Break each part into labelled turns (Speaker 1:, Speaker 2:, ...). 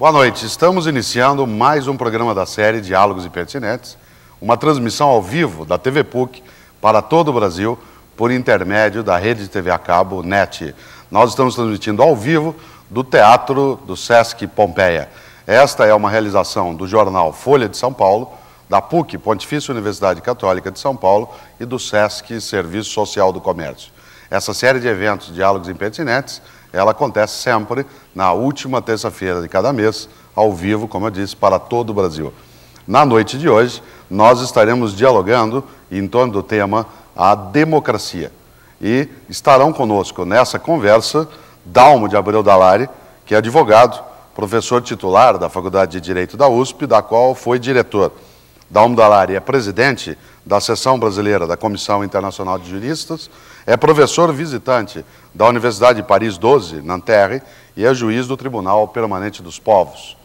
Speaker 1: Boa noite, estamos iniciando mais um programa da série Diálogos Impertinentes, uma transmissão ao vivo da TV PUC para todo o Brasil, por intermédio da rede de TV a cabo NET. Nós estamos transmitindo ao vivo do Teatro do Sesc Pompeia. Esta é uma realização do jornal Folha de São Paulo, da PUC, Pontifícia Universidade Católica de São Paulo, e do Sesc Serviço Social do Comércio. Essa série de eventos Diálogos Impertinentes, ela acontece sempre na última terça-feira de cada mês, ao vivo, como eu disse, para todo o Brasil. Na noite de hoje, nós estaremos dialogando em torno do tema a democracia. E estarão conosco nessa conversa Dalmo de Abreu Dallari, que é advogado, professor titular da Faculdade de Direito da USP, da qual foi diretor. Dalmo Dallari é presidente da Seção Brasileira da Comissão Internacional de Juristas, é professor visitante da Universidade de Paris 12, Nanterre, e é juiz do Tribunal Permanente dos Povos.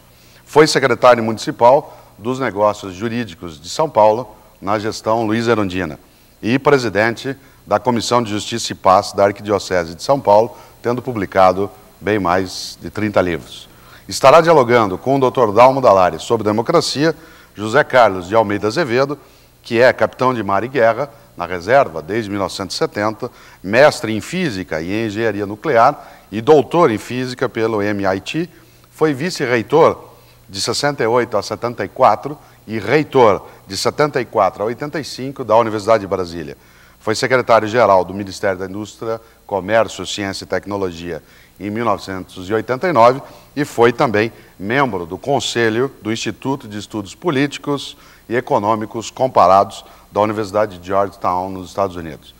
Speaker 1: Foi secretário municipal dos Negócios Jurídicos de São Paulo, na gestão Luiz Erundina, e presidente da Comissão de Justiça e Paz da Arquidiocese de São Paulo, tendo publicado bem mais de 30 livros. Estará dialogando com o Dr. Dalmo Dallari sobre democracia, José Carlos de Almeida Azevedo, que é capitão de mar e guerra na reserva desde 1970, mestre em física e engenharia nuclear e doutor em física pelo MIT, foi vice-reitor de 68 a 74 e reitor de 74 a 85 da Universidade de Brasília. Foi secretário-geral do Ministério da Indústria, Comércio, Ciência e Tecnologia em 1989 e foi também membro do Conselho do Instituto de Estudos Políticos e Econômicos Comparados da Universidade de Georgetown, nos Estados Unidos.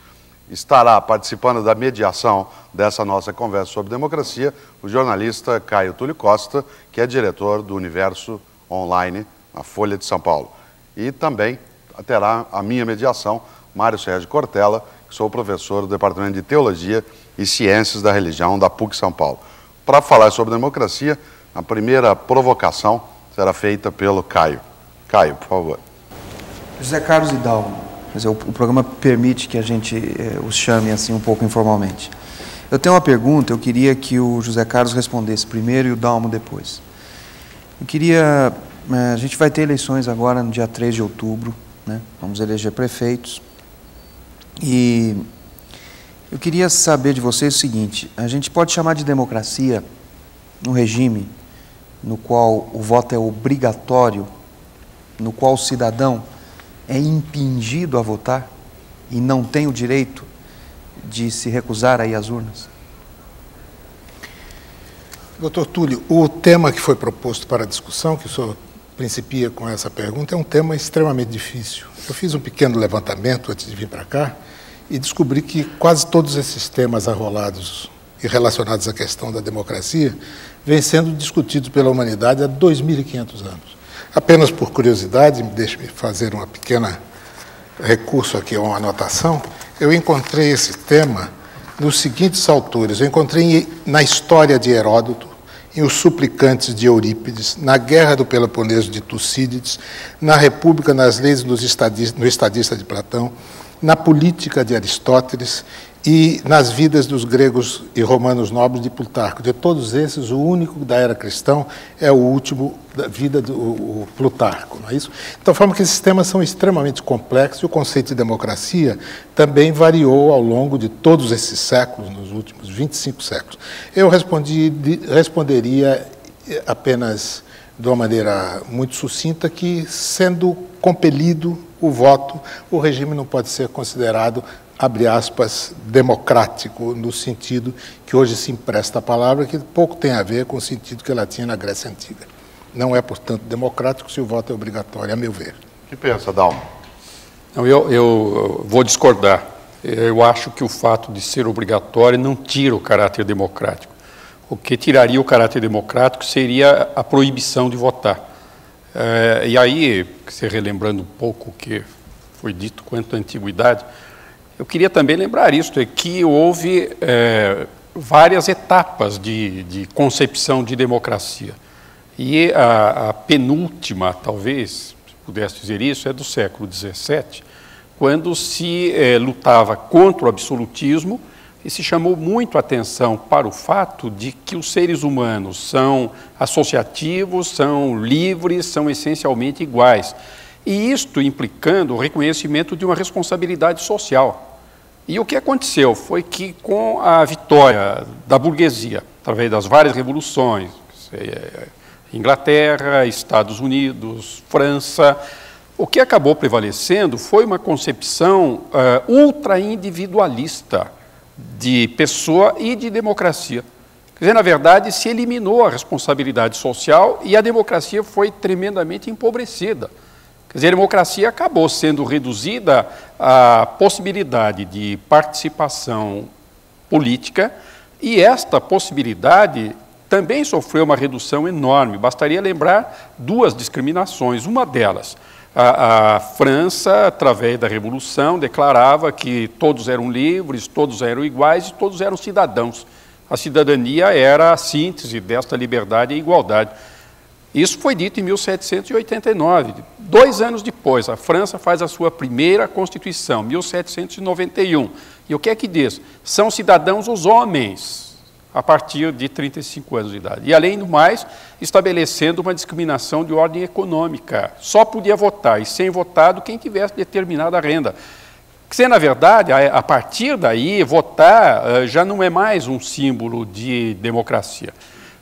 Speaker 1: Estará participando da mediação dessa nossa conversa sobre democracia o jornalista Caio Túlio Costa, que é diretor do Universo Online, na Folha de São Paulo. E também terá a minha mediação, Mário Sérgio Cortella, que sou professor do Departamento de Teologia e Ciências da Religião da PUC São Paulo. Para falar sobre democracia, a primeira provocação será feita pelo Caio. Caio, por favor.
Speaker 2: José Carlos e Dalmo, o programa permite que a gente os chame assim um pouco informalmente. Eu tenho uma pergunta, eu queria que o José Carlos respondesse primeiro e o Dalmo depois. A gente vai ter eleições agora no dia 3 de outubro, né? Vamos eleger prefeitos. E eu queria saber de vocês o seguinte: a gente pode chamar de democracia um regime no qual o voto é obrigatório, no qual o cidadão é impingido a votar e não tem o direito de se recusar a ir às urnas?
Speaker 3: Doutor Túlio, o tema que foi proposto para a discussão, que o senhor principia com essa pergunta, é um tema extremamente difícil. Eu fiz um pequeno levantamento antes de vir para cá e descobri que quase todos esses temas arrolados e relacionados à questão da democracia vêm sendo discutidos pela humanidade há 2.500 anos. Apenas por curiosidade, deixe-me fazer uma pequena recurso aqui, uma anotação. Eu encontrei esse tema nos seguintes autores. Eu encontrei na História de Heródoto, em Os Suplicantes de Eurípides, na Guerra do Peloponeso de Tucídides, na República, nas Leis no Estadista de Platão, na Política de Aristóteles e nas Vidas dos Gregos e Romanos Nobres de Plutarco. De todos esses, o único da era cristã é o último da vida do Plutarco, não é isso? Então, de forma que esses temas são extremamente complexos e o conceito de democracia também variou ao longo de todos esses séculos, nos últimos 25 séculos. Eu responderia apenas de uma maneira muito sucinta que, sendo compelido o voto, o regime não pode ser considerado, abre aspas, democrático, no sentido que hoje se empresta a palavra, que pouco tem a ver com o sentido que ela tinha na Grécia Antiga. Não é, portanto, democrático se o voto é obrigatório, a meu ver.
Speaker 1: O que pensa, Dalmo?
Speaker 4: Não, eu vou discordar. Eu acho que o fato de ser obrigatório não tira o caráter democrático. O que tiraria o caráter democrático seria a proibição de votar. E aí, se relembrando um pouco o que foi dito quanto à antiguidade, eu queria também lembrar isto, é que houve várias etapas de concepção de democracia. E a penúltima, talvez, se pudesse dizer isso, é do século XVII, quando se lutava contra o absolutismo e se chamou muito a atenção para o fato de que os seres humanos são associativos, são livres, são essencialmente iguais. E isto implicando o reconhecimento de uma responsabilidade social. E o que aconteceu foi que, com a vitória da burguesia, através das várias revoluções, Inglaterra, Estados Unidos, França, o que acabou prevalecendo foi uma concepção ultra-individualista de pessoa e de democracia. Quer dizer, na verdade, se eliminou a responsabilidade social e a democracia foi tremendamente empobrecida. Quer dizer, a democracia acabou sendo reduzida à possibilidade de participação política, e esta possibilidade também sofreu uma redução enorme. Bastaria lembrar duas discriminações. Uma delas, a França, através da Revolução, declarava que todos eram livres, todos eram iguais e todos eram cidadãos. A cidadania era a síntese desta liberdade e igualdade. Isso foi dito em 1789. 2 anos depois, a França faz a sua primeira Constituição, 1791. E o que é que diz? São cidadãos os homens, a partir de 35 anos de idade. E, além do mais, estabelecendo uma discriminação de ordem econômica. Só podia votar, e sem votado, quem tivesse determinada renda. Porque, na verdade, a partir daí, votar já não é mais um símbolo de democracia.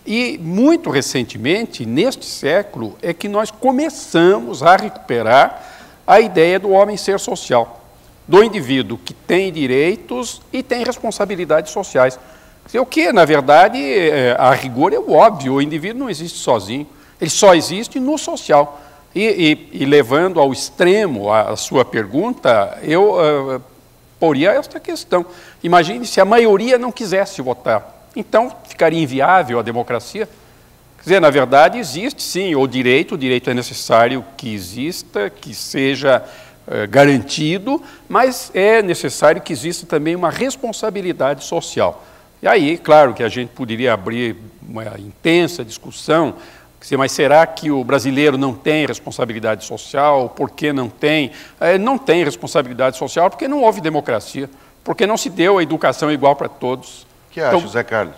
Speaker 4: E, muito recentemente, neste século, é que nós começamos a recuperar a ideia do homem ser social, do indivíduo que tem direitos e tem responsabilidades sociais. O que, na verdade, a rigor é o óbvio, o indivíduo não existe sozinho, ele só existe no social. E levando ao extremo a sua pergunta, eu poria esta questão. Imagine se a maioria não quisesse votar. Então, ficaria inviável a democracia? Quer dizer, na verdade, existe sim o direito é necessário que exista, que seja garantido, mas é necessário que exista também uma responsabilidade social. E aí, claro que a gente poderia abrir uma intensa discussão, mas será que o brasileiro não tem responsabilidade social? Por que não tem? Não tem responsabilidade social porque não houve democracia, porque não se deu a educação igual para todos.
Speaker 1: O que acha, então, José Carlos?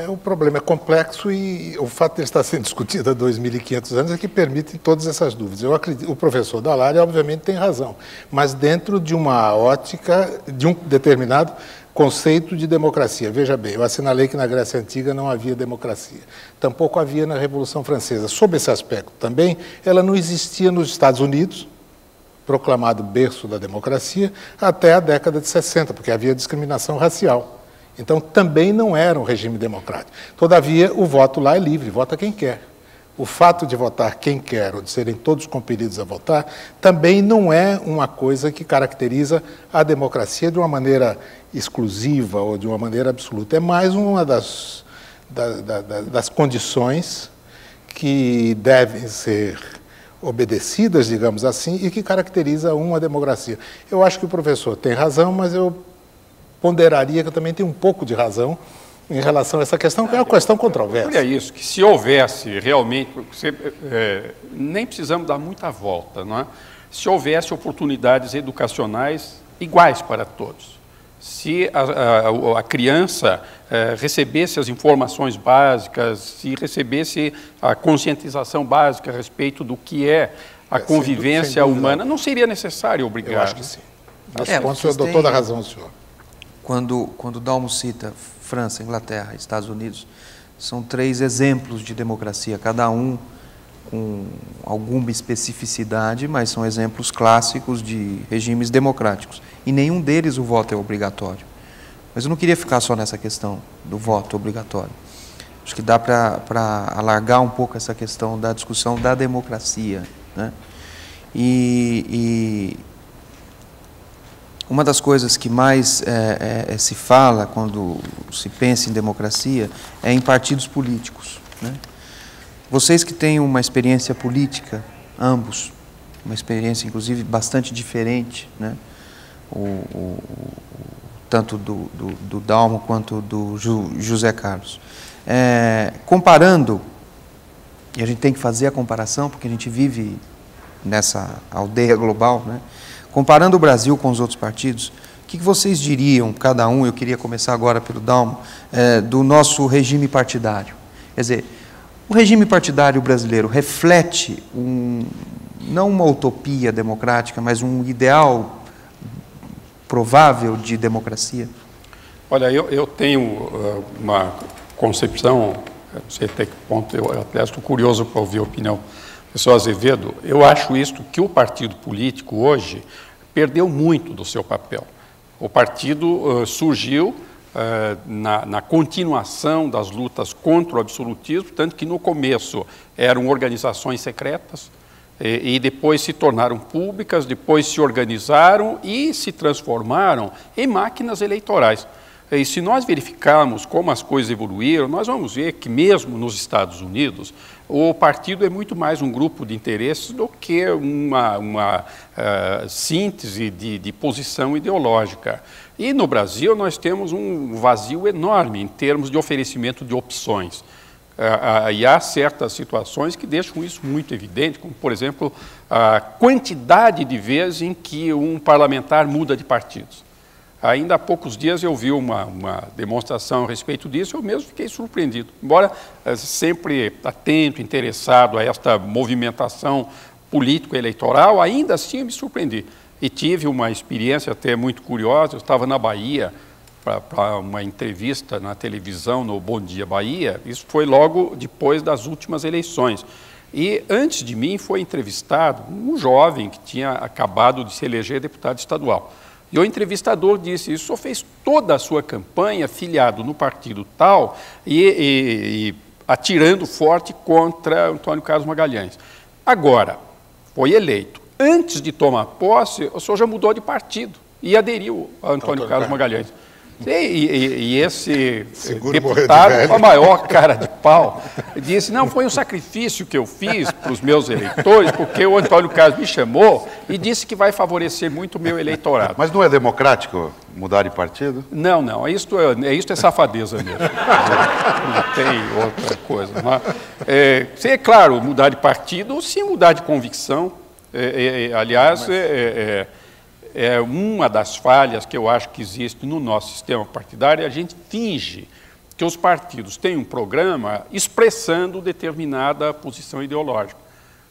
Speaker 3: O problema é complexo e o fato de ele estar sendo discutido há 2.500 anos é que permite todas essas dúvidas. Eu acredito, o professor Dallaire, obviamente, tem razão, mas dentro de uma ótica, de um determinado conceito de democracia. Veja bem, eu assinalei que na Grécia Antiga não havia democracia. Tampouco havia na Revolução Francesa. Sob esse aspecto também, ela não existia nos Estados Unidos, proclamado berço da democracia, até a década de 60, porque havia discriminação racial. Então, também não era um regime democrático. Todavia, o voto lá é livre, vota quem quer. O fato de votar quem quer, ou de serem todos compelidos a votar, também não é uma coisa que caracteriza a democracia de uma maneira exclusiva ou de uma maneira absoluta. É mais uma das condições que devem ser obedecidas, digamos assim, e que caracteriza uma democracia. Eu acho que o professor tem razão, mas eu ponderaria que eu também tenho um pouco de razão em relação a essa questão, que é uma questão controversa.
Speaker 4: Olha isso, que se houvesse realmente, nem precisamos dar muita volta, não é? Se houvesse oportunidades educacionais iguais para todos, se a criança recebesse as informações básicas, se recebesse a conscientização básica a respeito do que é a convivência humana, não seria necessário obrigar.
Speaker 3: Eu acho que sim. Nesse ponto, o senhor deu toda a razão, senhor.
Speaker 2: Quando Dalmo cita França, Inglaterra, Estados Unidos, são 3 exemplos de democracia, cada um com alguma especificidade, mas são exemplos clássicos de regimes democráticos. E nenhum deles o voto é obrigatório. Mas eu não queria ficar só nessa questão do voto obrigatório. Acho que dá para alargar um pouco essa questão da discussão da democracia, né? Uma das coisas que mais se fala quando se pensa em democracia é em partidos políticos, né? Vocês que têm uma experiência política, ambos, uma experiência inclusive bastante diferente, né? Tanto do Dalmo quanto do José Carlos. Comparando, e a gente tem que fazer a comparação porque a gente vive nessa aldeia global, né? Comparando o Brasil com os outros partidos, que vocês diriam, cada um, eu queria começar agora pelo Dalmo, do nosso regime partidário? Quer dizer, o regime partidário brasileiro reflete não uma utopia democrática, mas um ideal provável de democracia?
Speaker 4: Olha, eu tenho uma concepção, não sei até que ponto, eu aliás estou curioso para ouvir a opinião do professor Azevedo. Eu acho isto, que o partido político hoje perdeu muito do seu papel. O partido surgiu na continuação das lutas contra o absolutismo, tanto que no começo eram organizações secretas, e depois se tornaram públicas, depois se organizaram e se transformaram em máquinas eleitorais. E se nós verificarmos como as coisas evoluíram, nós vamos ver que mesmo nos Estados Unidos, o partido é muito mais um grupo de interesses do que uma síntese de posição ideológica. E no Brasil nós temos um vazio enorme em termos de oferecimento de opções. E há certas situações que deixam isso muito evidente, como, por exemplo, a quantidade de vezes em que um parlamentar muda de partidos. Ainda há poucos dias eu vi uma demonstração a respeito disso, eu mesmo fiquei surpreendido. Embora sempre atento, interessado a esta movimentação político-eleitoral, ainda assim eu me surpreendi. E tive uma experiência até muito curiosa, eu estava na Bahia, para uma entrevista na televisão, no Bom Dia Bahia. Isso foi logo depois das últimas eleições. E antes de mim foi entrevistado um jovem que tinha acabado de se eleger deputado estadual. E o entrevistador disse, o senhor fez toda a sua campanha filiado no partido tal e atirando forte contra Antônio Carlos Magalhães. Agora, foi eleito. Antes de tomar posse, o senhor já mudou de partido e aderiu a Antônio Carlos Magalhães. E esse deputado, com a maior cara de pau, disse, não, foi um sacrifício que eu fiz para os meus eleitores, porque o Antônio Carlos me chamou e disse que vai favorecer muito o meu eleitorado.
Speaker 1: Mas não é democrático mudar de partido?
Speaker 4: Não, isto é safadeza mesmo. Não tem outra coisa. É claro, mudar de partido ou sim mudar de convicção. Aliás, é uma das falhas que eu acho que existe no nosso sistema partidário, a gente finge que os partidos têm um programa expressando determinada posição ideológica.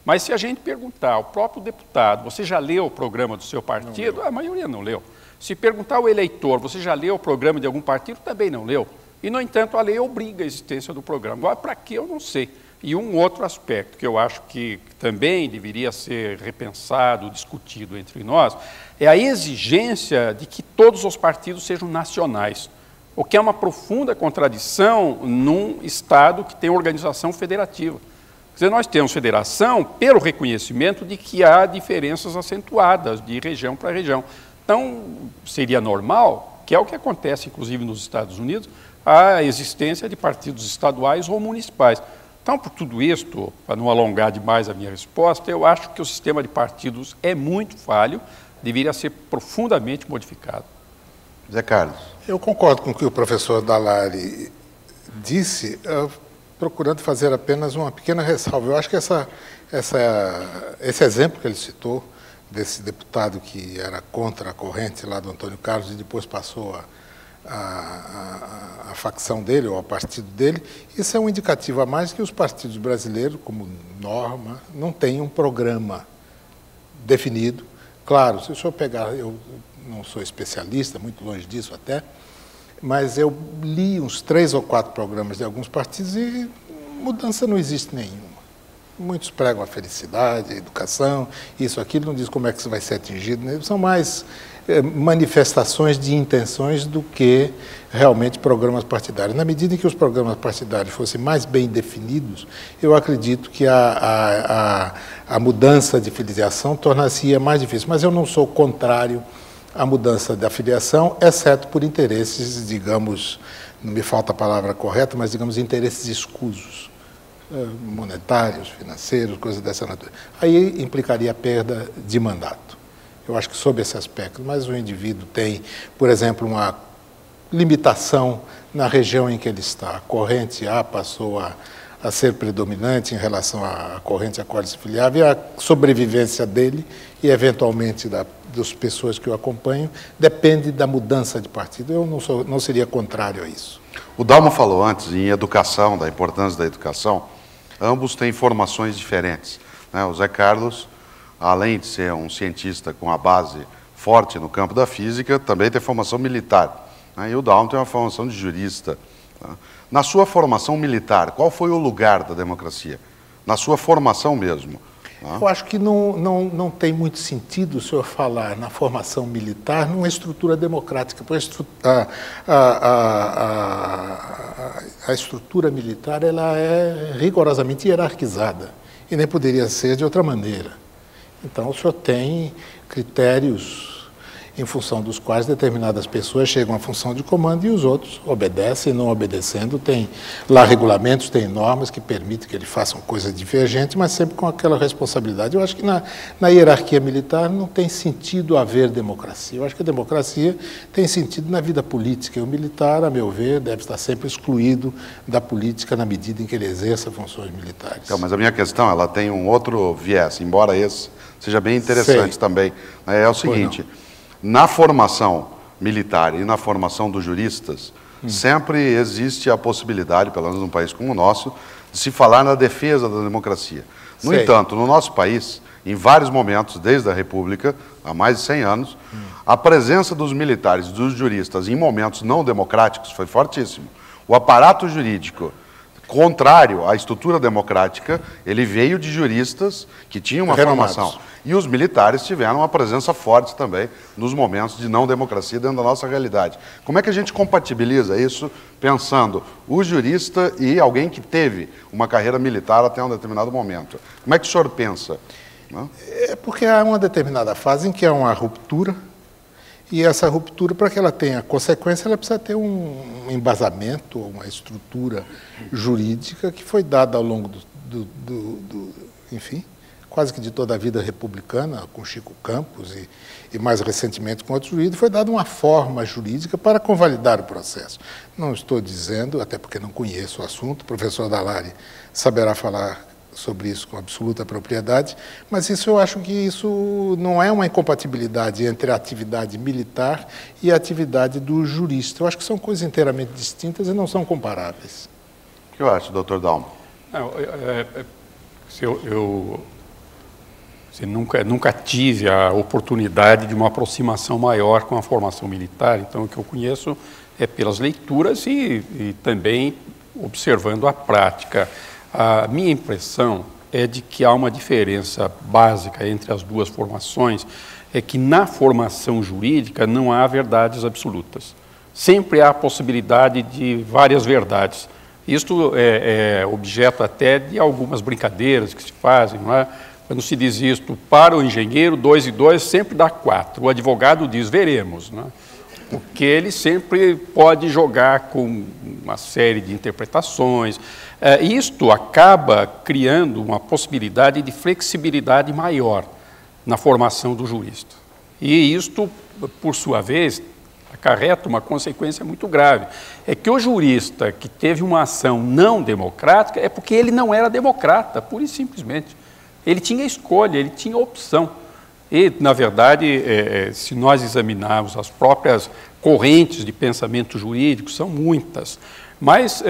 Speaker 4: Mas se a gente perguntar ao próprio deputado, você já leu o programa do seu partido? A maioria não leu. Se perguntar ao eleitor, você já leu o programa de algum partido? Também não leu. E, no entanto, a lei obriga a existência do programa. Agora, para que eu não sei. E um outro aspecto que eu acho que também deveria ser repensado, discutido entre nós, é a exigência de que todos os partidos sejam nacionais, o que é uma profunda contradição num Estado que tem organização federativa. Quer dizer, nós temos federação pelo reconhecimento de que há diferenças acentuadas de região para região. Então, seria normal, que é o que acontece, inclusive, nos Estados Unidos, a existência de partidos estaduais ou municipais. Então, por tudo isto, para não alongar demais a minha resposta, eu acho que o sistema de partidos é muito falho, deveria ser profundamente modificado.
Speaker 1: Zé Carlos.
Speaker 3: Eu concordo com o que o professor Dallari disse, procurando fazer apenas uma pequena ressalva. Eu acho que esse exemplo que ele citou, desse deputado que era contra a corrente lá do Antônio Carlos e depois passou a facção dele, ou a partido dele, isso é um indicativo a mais que os partidos brasileiros, como norma, não têm um programa definido. Claro, se o senhor pegar, eu não sou especialista, muito longe disso até, mas eu li uns 3 ou 4 programas de alguns partidos e mudança não existe nenhuma. Muitos pregam a felicidade, a educação, isso, aquilo, não diz como é que isso vai ser atingido, né? São mais manifestações de intenções do que realmente programas partidários. Na medida em que os programas partidários fossem mais bem definidos, eu acredito que a mudança de filiação tornar-se mais difícil. Mas eu não sou contrário à mudança da filiação, exceto por interesses, digamos, não me falta a palavra correta, mas digamos interesses escusos, monetários, financeiros, coisas dessa natureza. Aí implicaria a perda de mandato. Eu acho que sob esse aspecto, mas o indivíduo tem, por exemplo, uma limitação na região em que ele está. A corrente A passou a ser predominante em relação à corrente à qual ele se filiava, e a sobrevivência dele e, eventualmente, das pessoas que o acompanham, depende da mudança de partido. Eu não seria contrário a isso.
Speaker 1: O Dalmo falou antes em educação, da importância da educação. Ambos têm formações diferentes, né? O Zé Carlos, além de ser um cientista com a base forte no campo da física, também tem formação militar, né? E o Dalmo tem uma formação de jurista. Tá? Na sua formação militar, qual foi o lugar da democracia? Na sua formação mesmo? Tá?
Speaker 3: Eu acho que não tem muito sentido o senhor falar na formação militar numa estrutura democrática, porque a estrutura militar ela é rigorosamente hierarquizada e nem poderia ser de outra maneira. Então, o senhor tem critérios em função dos quais determinadas pessoas chegam à função de comando e os outros obedecem, não obedecendo. Tem lá regulamentos, tem normas que permitem que eles façam coisas divergentes, mas sempre com aquela responsabilidade. Eu acho que na hierarquia militar não tem sentido haver democracia. Eu acho que a democracia tem sentido na vida política. E o militar, a meu ver, deve estar sempre excluído da política na medida em que ele exerça funções militares.
Speaker 1: Então, mas a minha questão, ela tem um outro viés, embora esse seja bem interessante também. É o seguinte... Na formação militar e na formação dos juristas, sempre existe a possibilidade, pelo menos num país como o nosso, de se falar na defesa da democracia. No entanto, no nosso país, em vários momentos, desde a República, há mais de 100 anos, a presença dos militares e dos juristas em momentos não democráticos foi fortíssimo. O aparato jurídico, contrário à estrutura democrática, ele veio de juristas que tinham uma formação. E os militares tiveram uma presença forte também nos momentos de não democracia dentro da nossa realidade. Como é que a gente compatibiliza isso pensando o jurista e alguém que teve uma carreira militar até um determinado momento? Como é que o senhor pensa? Não?
Speaker 3: É porque há uma determinada fase em que há uma ruptura, e essa ruptura, para que ela tenha consequência, ela precisa ter um embasamento, uma estrutura jurídica que foi dada ao longo enfim, quase que de toda a vida republicana, com Chico Campos e mais recentemente com outros juízes, foi dada uma forma jurídica para convalidar o processo. Não estou dizendo, até porque não conheço o assunto, o professor Dallari saberá falar sobre isso com absoluta propriedade, mas isso eu acho que isso não é uma incompatibilidade entre a atividade militar e a atividade do jurista. Eu acho que são coisas inteiramente distintas e não são comparáveis.
Speaker 1: O que eu acho, doutor Dalmo?
Speaker 4: Nunca tive a oportunidade de uma aproximação maior com a formação militar, então o que eu conheço é pelas leituras e também observando a prática. A minha impressão é de que há uma diferença básica entre as duas formações, é que na formação jurídica não há verdades absolutas. Sempre há a possibilidade de várias verdades. Isto é objeto até de algumas brincadeiras que se fazem, não é? Quando se diz isto para o engenheiro, 2 e 2 sempre dá 4. O advogado diz, veremos, não é? Porque ele sempre pode jogar com uma série de interpretações. Isto acaba criando uma possibilidade de flexibilidade maior na formação do jurista. E isto, por sua vez, acarreta uma consequência muito grave. É que o jurista que teve uma ação não democrática é porque ele não era democrata, pura e simplesmente. Ele tinha escolha, ele tinha opção. E, na verdade, se nós examinarmos as próprias correntes de pensamento jurídico, são muitas. Mas,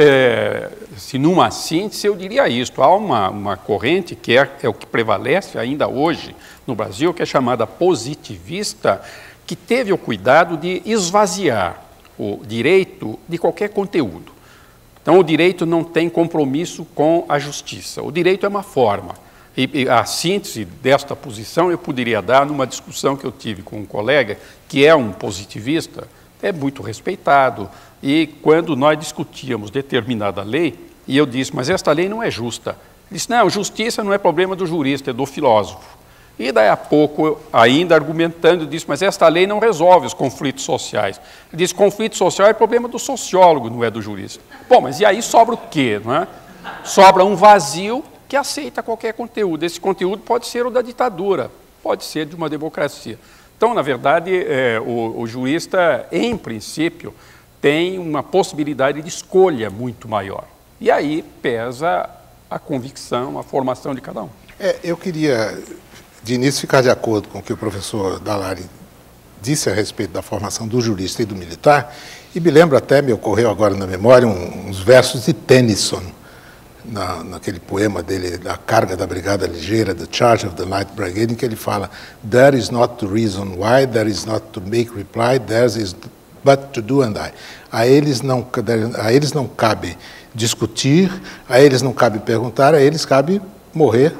Speaker 4: se numa síntese, eu diria isto. Há uma corrente que é o que prevalece ainda hoje no Brasil, que é chamada positivista, que teve o cuidado de esvaziar o direito de qualquer conteúdo. Então, o direito não tem compromisso com a justiça. O direito é uma forma. E a síntese desta posição eu poderia dar numa discussão que eu tive com um colega, que é um positivista, é muito respeitado, e quando nós discutíamos determinada lei, e eu disse, mas esta lei não é justa. Ele disse, não, justiça não é problema do jurista, é do filósofo. E daí a pouco, ainda argumentando, disse, mas esta lei não resolve os conflitos sociais. Ele disse, conflito social é problema do sociólogo, não é do jurista. Bom, mas e aí sobra o quê? Não é? Sobra um vazio que aceita qualquer conteúdo. Esse conteúdo pode ser o da ditadura, pode ser de uma democracia. Então, na verdade, o jurista, em princípio, tem uma possibilidade de escolha muito maior. E aí pesa a convicção, a formação de cada um.
Speaker 3: Eu queria, de início, ficar de acordo com o que o professor Dallari disse a respeito da formação do jurista e do militar, e me lembro até, me ocorreu agora na memória, uns versos de Tennyson, naquele poema dele, da Carga da Brigada Ligeira, The Charge of the Light Brigade, em que ele fala: "There is not to reason why, there is not to make reply, there is but to do and die." A eles não cabe discutir, a eles não cabe perguntar, a eles cabe morrer,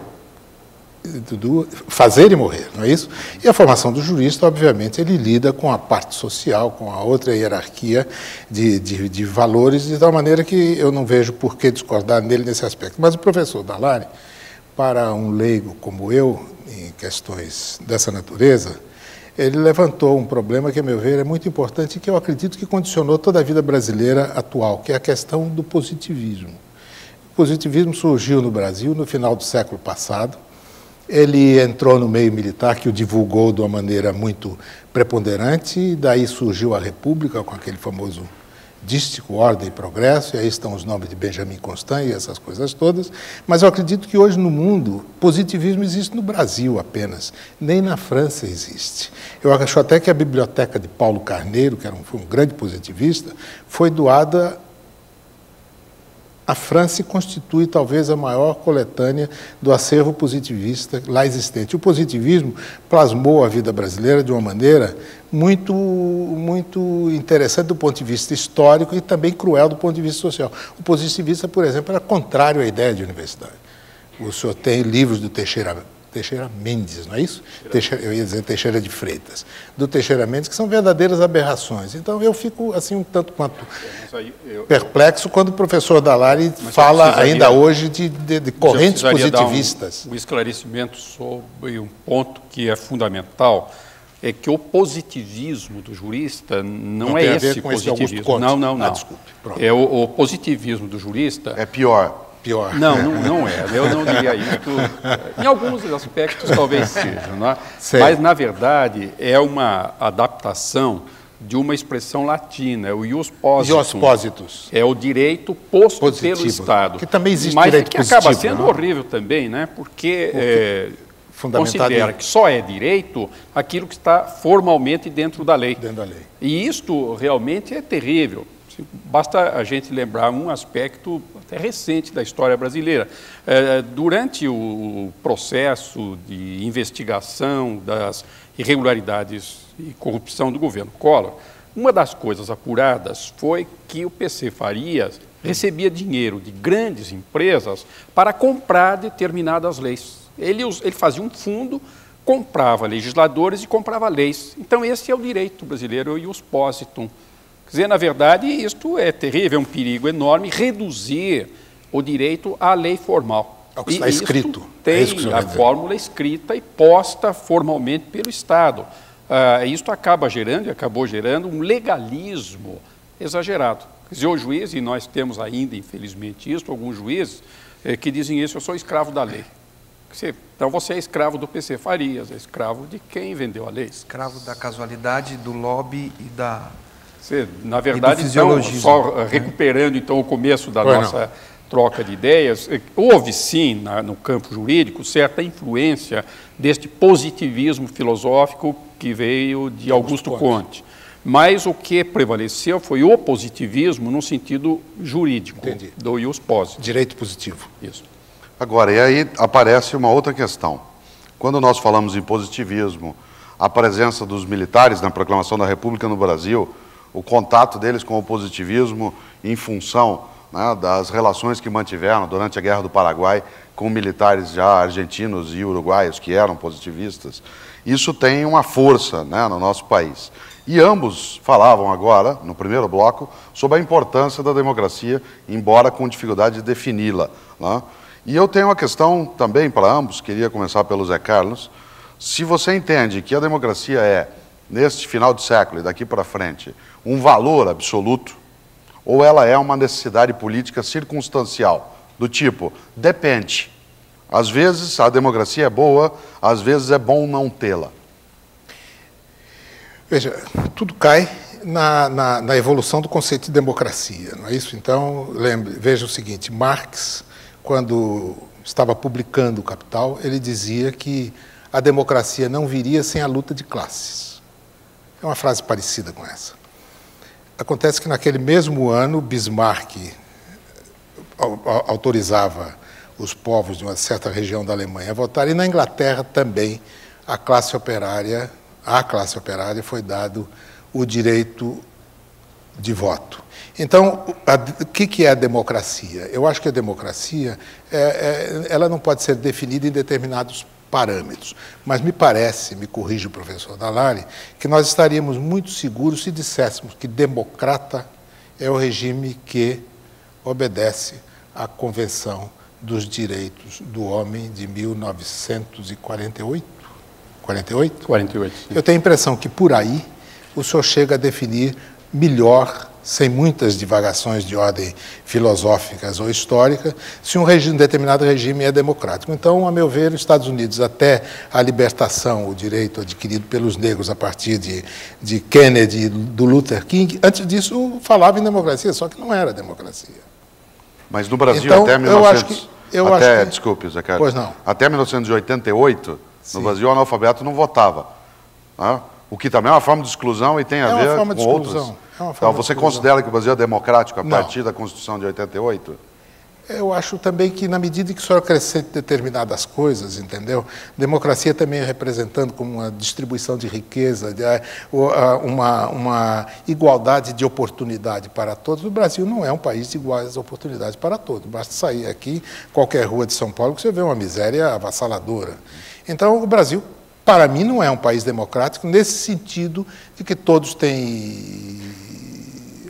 Speaker 3: fazer e morrer, não é isso? E a formação do jurista, obviamente, ele lida com a parte social, com a outra hierarquia de valores, de tal maneira que eu não vejo por que discordar nele nesse aspecto. Mas o professor Dallari, para um leigo como eu, em questões dessa natureza, ele levantou um problema que, a meu ver, é muito importante e que eu acredito que condicionou toda a vida brasileira atual, que é a questão do positivismo. O positivismo surgiu no Brasil no final do século passado. Ele entrou no meio militar, que o divulgou de uma maneira muito preponderante, e daí surgiu a República, com aquele famoso dístico, Ordem e Progresso, e aí estão os nomes de Benjamin Constant e essas coisas todas. Mas eu acredito que hoje no mundo, positivismo existe no Brasil apenas, nem na França existe. Eu acho até que a biblioteca de Paulo Carneiro, que foi um grande positivista, foi doada à França e constitui talvez a maior coletânea do acervo positivista lá existente. O positivismo plasmou a vida brasileira de uma maneira muito interessante do ponto de vista histórico e também cruel do ponto de vista social. O positivista, por exemplo, era contrário à ideia de universidade. O senhor tem livros do Teixeira Mendes, não é isso? Eu ia dizer Teixeira de Freitas. Do Teixeira Mendes, que são verdadeiras aberrações. Então, eu fico, assim, um tanto quanto perplexo quando o professor Dallari fala ainda hoje de correntes positivistas.
Speaker 4: Um esclarecimento sobre um ponto que é fundamental, é que o positivismo do jurista não é esse positivismo. Não.
Speaker 3: Desculpe. Pronto.
Speaker 4: O positivismo do jurista...
Speaker 1: É pior.
Speaker 4: Não é. Eu não diria isso. Em alguns aspectos talvez seja, não é? Mas, na verdade, é uma adaptação de uma expressão latina, o ius positus. É o direito posto
Speaker 3: positivo,
Speaker 4: pelo Estado.
Speaker 3: Que também existe
Speaker 4: mas
Speaker 3: direito
Speaker 4: que
Speaker 3: positivo.
Speaker 4: Acaba sendo horrível também, né? Porque considera que só é direito aquilo que está formalmente dentro da lei. E isto realmente é terrível. Basta a gente lembrar um aspecto até recente da história brasileira. Durante o processo de investigação das irregularidades e corrupção do governo Collor, uma das coisas apuradas foi que o PC Farias recebia dinheiro de grandes empresas para comprar determinadas leis. Ele fazia um fundo, comprava legisladores e comprava leis. Então, esse é o direito brasileiro, o ius positum. Quer dizer, na verdade, isto é terrível, é um perigo enorme reduzir o direito à lei formal.
Speaker 3: É o que está escrito.
Speaker 4: Tem a fórmula escrita e posta formalmente pelo Estado. Isto acabou gerando um legalismo exagerado. Quer dizer, o juiz, e nós temos ainda, infelizmente, isso, alguns juízes que dizem isso: eu sou escravo da lei. Então você é escravo do PC Farias, é escravo de quem vendeu a lei.
Speaker 2: Escravo da casualidade, do lobby e da...
Speaker 4: Na verdade, então, só recuperando então o começo da nossa troca de ideias, houve sim no campo jurídico certa influência deste positivismo filosófico que veio de Augusto Conte. Mas o que prevaleceu foi o positivismo no sentido jurídico.
Speaker 3: Entendi.
Speaker 4: Do ius positum.
Speaker 3: Direito positivo.
Speaker 4: Isso.
Speaker 1: Agora, e aí aparece uma outra questão. Quando nós falamos em positivismo, a presença dos militares na proclamação da República no Brasil, o contato deles com o positivismo em função, né, das relações que mantiveram durante a Guerra do Paraguai com militares já argentinos e uruguaios que eram positivistas, isso tem uma força, né, no nosso país. E ambos falavam agora, no primeiro bloco, sobre a importância da democracia, embora com dificuldade de defini-la, né? E eu tenho uma questão também para ambos, queria começar pelo Zé Carlos. Se você entende que a democracia é, neste final de século e daqui para frente, um valor absoluto, ou ela é uma necessidade política circunstancial, do tipo, depende. Às vezes a democracia é boa, às vezes é bom não tê-la.
Speaker 3: Veja, tudo cai na evolução do conceito de democracia, não é isso? Então, veja o seguinte: Marx, quando estava publicando o Capital, ele dizia que a democracia não viria sem a luta de classes. É uma frase parecida com essa. Acontece que naquele mesmo ano, Bismarck autorizava os povos de uma certa região da Alemanha a votar, e na Inglaterra também à classe operária foi dado o direito de voto. Então, o que é a democracia? Eu acho que a democracia ela não pode ser definida em determinados parâmetros, mas me parece, me corrige o professor Dallari, que nós estaríamos muito seguros se disséssemos que democrata é o regime que obedece à Convenção dos Direitos do Homem de 1948. 48?
Speaker 4: 48, sim.
Speaker 3: Eu tenho a impressão que por aí o senhor chega a definir melhor, sem muitas divagações de ordem filosóficas ou histórica, se um determinado regime é democrático. Então, a meu ver, os Estados Unidos, até a libertação, o direito adquirido pelos negros a partir de Kennedy, do Luther King, antes disso falava em democracia, só que não era democracia.
Speaker 1: Mas no Brasil,
Speaker 3: então,
Speaker 1: até 1900... Desculpe, Zé Carlos.
Speaker 3: Pois não.
Speaker 1: Até 1988,
Speaker 3: Sim.
Speaker 1: no Brasil, o analfabeto não votava. Né? O que também é uma forma de exclusão e tem a ver com outras. Então, você considera que o Brasil é democrático a partir da Constituição de 88?
Speaker 3: Eu acho também que, na medida que o senhor acrescenta determinadas coisas, entendeu? Democracia também é representando como uma distribuição de riqueza, uma igualdade de oportunidade para todos. O Brasil não é um país de iguais oportunidades para todos. Basta sair aqui, qualquer rua de São Paulo, que você vê uma miséria avassaladora. Então, o Brasil, para mim, não é um país democrático nesse sentido de que todos têm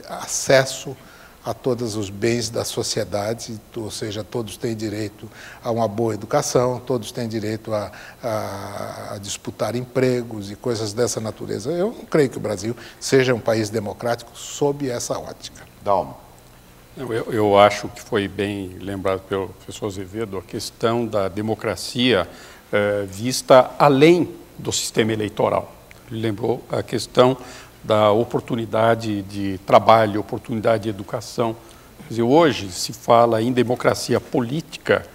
Speaker 3: acesso a todos os bens da sociedade, ou seja, todos têm direito a uma boa educação, todos têm direito a disputar empregos e coisas dessa natureza. Eu não creio que o Brasil seja um país democrático sob essa ótica.
Speaker 1: Dalma.
Speaker 4: Eu acho que foi bem lembrado pelo professor Azevedo a questão da democracia vista além do sistema eleitoral. Ele lembrou a questão da oportunidade de trabalho, oportunidade de educação. Quer dizer, hoje se fala em democracia política,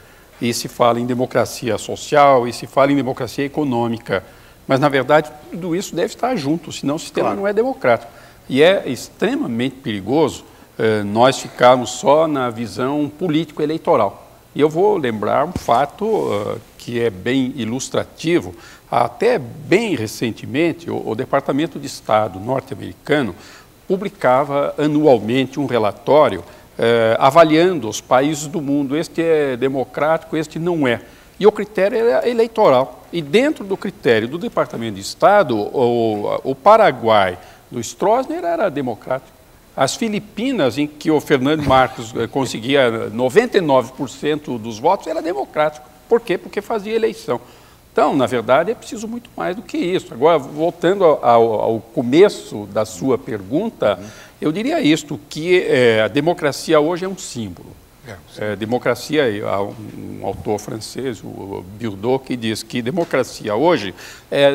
Speaker 4: e se fala em democracia social, e se fala em democracia econômica. Mas, na verdade, tudo isso deve estar junto, senão o sistema não é democrático. E é extremamente perigoso nós ficarmos só na visão político-eleitoral. E eu vou lembrar um fato que é bem ilustrativo. Até bem recentemente, o Departamento de Estado norte-americano publicava anualmente um relatório avaliando os países do mundo. Este é democrático, este não é. E o critério era eleitoral. E dentro do critério do Departamento de Estado, o Paraguai do Stroessner era democrático. As Filipinas, em que o Fernando Marcos conseguia 99% dos votos, era democrático. Por quê? Porque fazia eleição. Então, na verdade, é preciso muito mais do que isso. Agora, voltando ao começo da sua pergunta, eu diria isto, que a democracia hoje é um símbolo. Democracia, há um autor francês, o Birdot, que diz que democracia hoje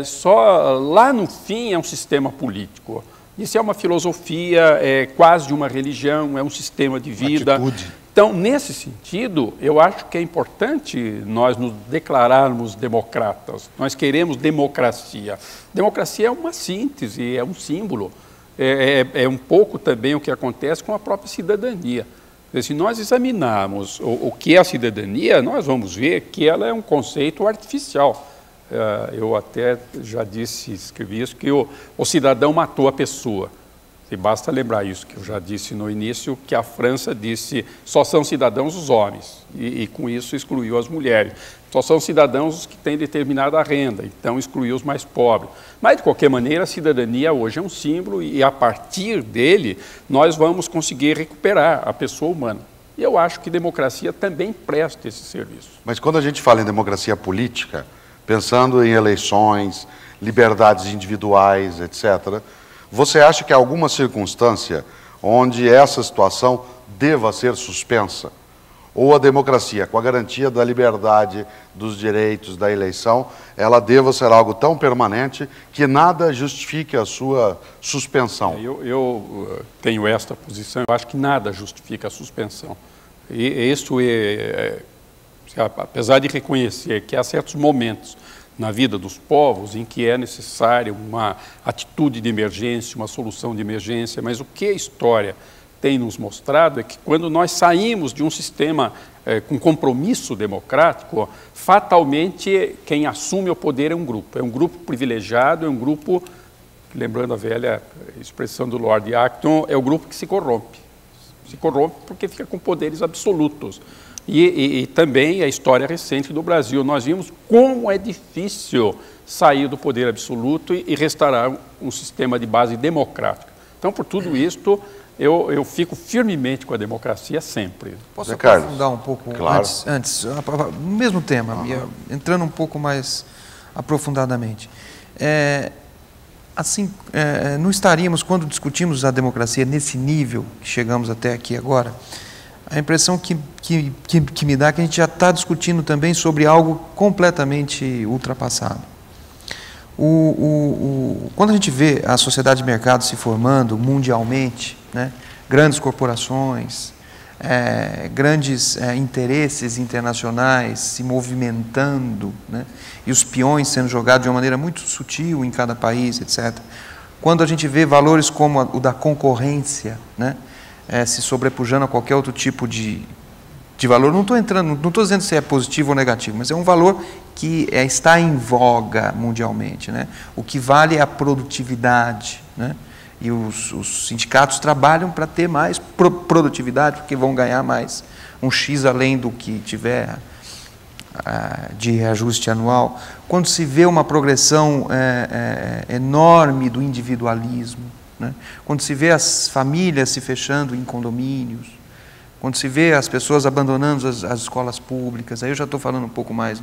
Speaker 4: só lá no fim é um sistema político. Isso é uma filosofia, é quase uma religião, é um sistema de vida.
Speaker 3: Atitude.
Speaker 4: Então, nesse sentido, eu acho que é importante nós nos declararmos democratas. Nós queremos democracia. Democracia é uma síntese, é um símbolo. É um pouco também o que acontece com a própria cidadania. Se nós examinarmos o que é a cidadania, nós vamos ver que ela é um conceito artificial. Eu até já escrevi isso, que o cidadão matou a pessoa. E basta lembrar isso, que eu já disse no início, que a França disse só são cidadãos os homens, e com isso excluiu as mulheres. Só são cidadãos os que têm determinada renda, então excluiu os mais pobres. Mas, de qualquer maneira, a cidadania hoje é um símbolo e, a partir dele, nós vamos conseguir recuperar a pessoa humana. E eu acho que democracia também presta esse serviço.
Speaker 1: Mas quando a gente fala em democracia política, pensando em eleições, liberdades individuais, etc., você acha que há alguma circunstância onde essa situação deva ser suspensa? Ou a democracia, com a garantia da liberdade, dos direitos, da eleição, ela deva ser algo tão permanente que nada justifique a sua suspensão?
Speaker 4: Eu tenho esta posição, eu acho que nada justifica a suspensão. E isso apesar de reconhecer que há certos momentos na vida dos povos em que é necessária uma atitude de emergência, uma solução de emergência, mas o que a história tem nos mostrado é que quando nós saímos de um sistema com compromisso democrático, fatalmente quem assume o poder é um grupo privilegiado, é um grupo, lembrando a velha expressão do Lord Acton, é o grupo que se corrompe porque fica com poderes absolutos. E também a história recente do Brasil. Nós vimos como é difícil sair do poder absoluto e restaurar um sistema de base democrática. Então, por tudo isto, eu fico firmemente com a democracia sempre.
Speaker 2: Posso aprofundar um pouco
Speaker 1: claro.
Speaker 2: antes no mesmo tema, entrando um pouco mais aprofundadamente. Não estaríamos, quando discutimos a democracia nesse nível que chegamos até aqui agora, a impressão que me dá é que a gente já está discutindo também sobre algo completamente ultrapassado. Quando a gente vê a sociedade de mercado se formando mundialmente, né, grandes corporações, grandes interesses internacionais se movimentando, né, e os peões sendo jogados de uma maneira muito sutil em cada país, etc. Quando a gente vê valores como o da concorrência, né, se sobrepujando a qualquer outro tipo de valor, não estou dizendo se é positivo ou negativo, mas é um valor que está em voga mundialmente, né? O que vale é a produtividade, né? E os sindicatos trabalham para ter mais produtividade, porque vão ganhar mais, um X além do que tiver de reajuste anual. Quando se vê uma progressão enorme do individualismo, né? Quando se vê as famílias se fechando em condomínios, quando se vê as pessoas abandonando as escolas públicas, aí eu já estou falando um pouco mais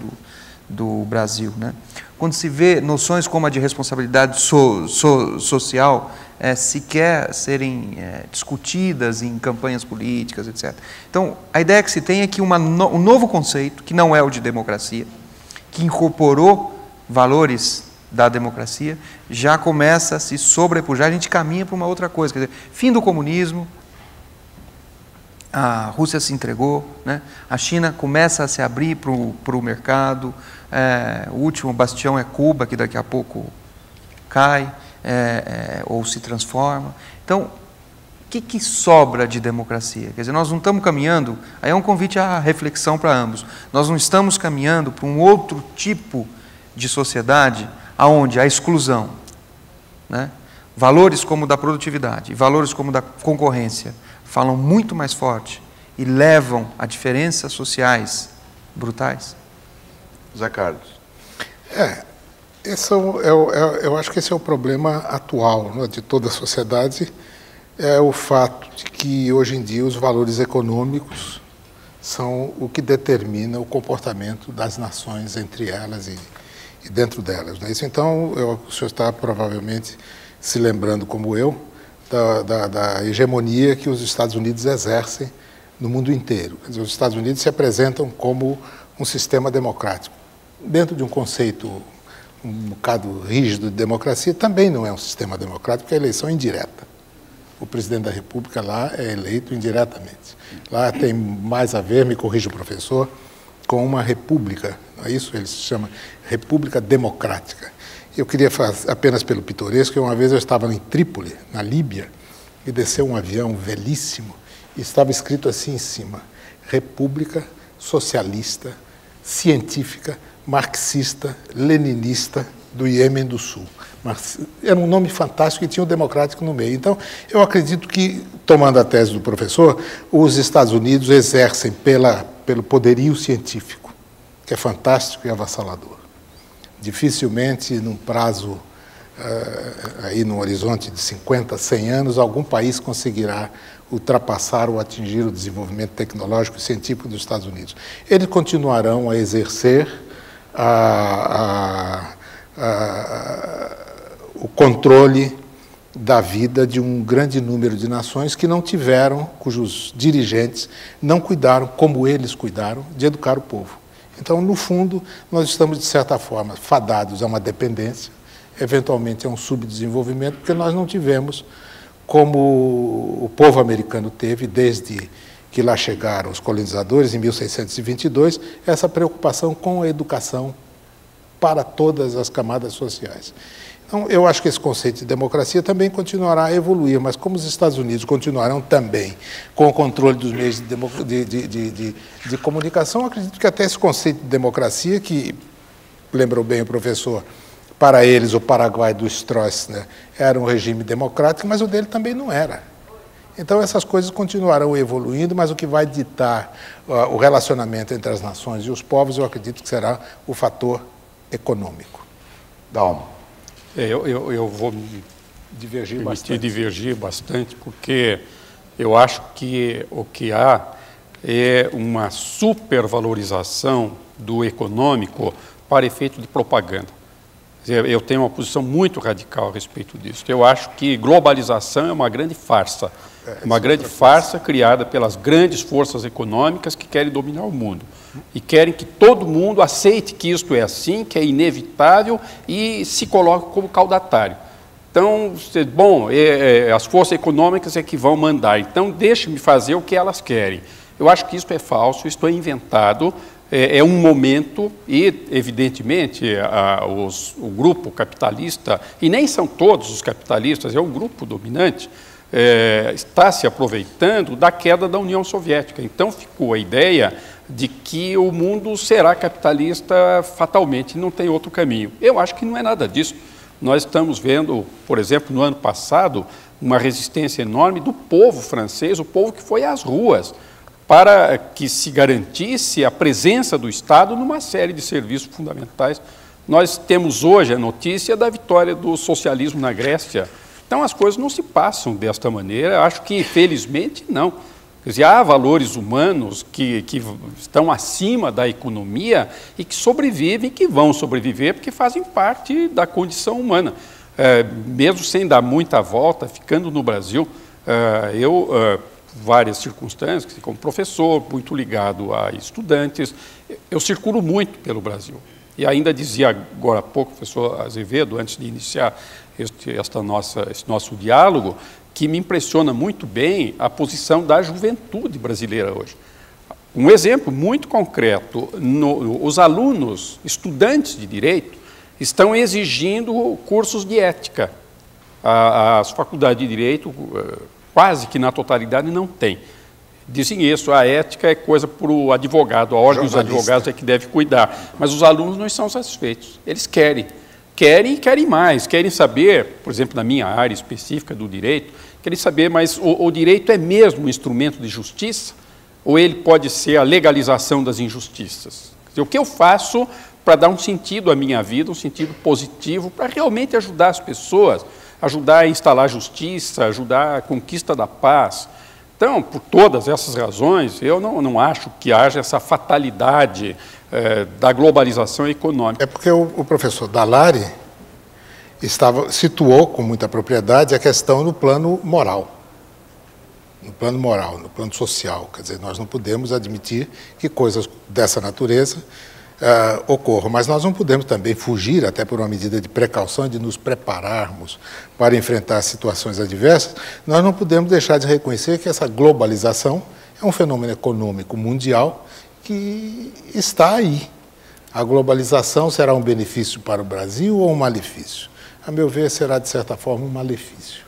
Speaker 2: do Brasil, né? Quando se vê noções como a de responsabilidade social sequer serem discutidas em campanhas políticas, etc. Então, a ideia que se tem é que um novo conceito, que não é o de democracia, que incorporou valores da democracia, já começa a se sobrepujar, a gente caminha para uma outra coisa, quer dizer, fim do comunismo, a Rússia se entregou, né? A China começa a se abrir para o mercado, o último bastião é Cuba, que daqui a pouco cai, ou se transforma. Então, o que sobra de democracia? Quer dizer, nós não estamos caminhando, aí é um convite à reflexão para ambos, nós não estamos caminhando para um outro tipo de sociedade aonde a exclusão, né? Valores como o da produtividade e valores como o da concorrência falam muito mais forte e levam a diferenças sociais brutais?
Speaker 1: Zé Carlos.
Speaker 3: Eu acho que esse é o problema atual, né, de toda a sociedade, é o fato de que hoje em dia os valores econômicos são o que determina o comportamento das nações entre elas e dentro delas. Né? Isso, então, o senhor está provavelmente se lembrando, como eu, da hegemonia que os Estados Unidos exercem no mundo inteiro. Quer dizer, os Estados Unidos se apresentam como um sistema democrático. Dentro de um conceito um bocado rígido de democracia, também não é um sistema democrático, porque é a eleição indireta. O presidente da República lá é eleito indiretamente. Lá tem mais a ver, me corrija o professor, com uma república, não é isso? Ele se chama República Democrática. Eu queria fazer, apenas pelo pitoresco, que uma vez eu estava em Trípoli, na Líbia, e desceu um avião velhíssimo, e estava escrito assim em cima: República Socialista, Científica, Marxista, Leninista do Iêmen do Sul. Era um nome fantástico e tinha o democrático no meio. Então, eu acredito que, tomando a tese do professor, os Estados Unidos exercem pelo poderio científico, que é fantástico e avassalador. Dificilmente, num prazo, aí no horizonte de 50, 100 anos, algum país conseguirá ultrapassar ou atingir o desenvolvimento tecnológico e científico dos Estados Unidos. Eles continuarão a exercer o controle da vida de um grande número de nações que não tiveram, cujos dirigentes não cuidaram, como eles cuidaram, de educar o povo. Então, no fundo, nós estamos, de certa forma, fadados a uma dependência, eventualmente a um subdesenvolvimento, porque nós não tivemos, como o povo americano teve desde que lá chegaram os colonizadores em 1622, essa preocupação com a educação para todas as camadas sociais. Então, eu acho que esse conceito de democracia também continuará a evoluir, mas como os Estados Unidos continuarão também com o controle dos meios de comunicação, acredito que até esse conceito de democracia, que lembrou bem o professor, para eles o Paraguai do Stroessner era um regime democrático, mas o dele também não era. Então essas coisas continuarão evoluindo, mas o que vai ditar o relacionamento entre as nações e os povos, eu acredito que será o fator econômico.
Speaker 1: Dalmo.
Speaker 4: Eu vou me divergir bastante, porque eu acho que o que há é uma supervalorização do econômico para efeito de propaganda. Eu tenho uma posição muito radical a respeito disso. Eu acho que globalização é uma grande farsa. Uma grande farsa criada pelas grandes forças econômicas que querem dominar o mundo. E querem que todo mundo aceite que isto é assim, que é inevitável e se coloque como caudatário. Então, bom, as forças econômicas é que vão mandar. Então, deixe-me fazer o que elas querem. Eu acho que isto é falso, isto é inventado. É um momento e, evidentemente, o grupo capitalista, e nem são todos os capitalistas, é um grupo dominante, está se aproveitando da queda da União Soviética. Então, ficou a ideia de que o mundo será capitalista fatalmente, não tem outro caminho. Eu acho que não é nada disso. Nós estamos vendo, por exemplo, no ano passado, uma resistência enorme do povo francês, o povo que foi às ruas, para que se garantisse a presença do Estado numa série de serviços fundamentais. Nós temos hoje a notícia da vitória do socialismo na Grécia. Então, as coisas não se passam desta maneira. Acho que, felizmente, não. Quer dizer, há valores humanos que estão acima da economia e que sobrevivem, que vão sobreviver, porque fazem parte da condição humana. Mesmo sem dar muita volta, ficando no Brasil, várias circunstâncias, como professor, muito ligado a estudantes, eu circulo muito pelo Brasil. E ainda dizia agora há pouco o professor Azevedo, antes de iniciar esse nosso diálogo, que me impressiona muito bem a posição da juventude brasileira hoje. Um exemplo muito concreto, os alunos, estudantes de direito, estão exigindo cursos de ética. As faculdades de direito, quase que na totalidade, não têm. Dizem isso, a ética é coisa para o advogado, a ordem dos advogados é que deve cuidar. Mas os alunos não estão satisfeitos, eles querem e querem mais, querem saber, por exemplo, na minha área específica do direito, querem saber, mas o direito é mesmo um instrumento de justiça ou ele pode ser a legalização das injustiças? Quer dizer, o que eu faço para dar um sentido à minha vida, um sentido positivo, para realmente ajudar as pessoas, ajudar a instalar justiça, ajudar a conquista da paz? Então, por todas essas razões, eu não acho que haja essa fatalidade da globalização econômica.
Speaker 3: É porque o professor Dallari situou com muita propriedade a questão no plano moral. No plano social. Quer dizer, nós não podemos admitir que coisas dessa natureza ocorram, mas nós não podemos também fugir, até por uma medida de precaução, de nos prepararmos para enfrentar situações adversas. Nós não podemos deixar de reconhecer que essa globalização é um fenômeno econômico mundial que está aí. A globalização será um benefício para o Brasil ou um malefício? A meu ver, será, de certa forma, um malefício.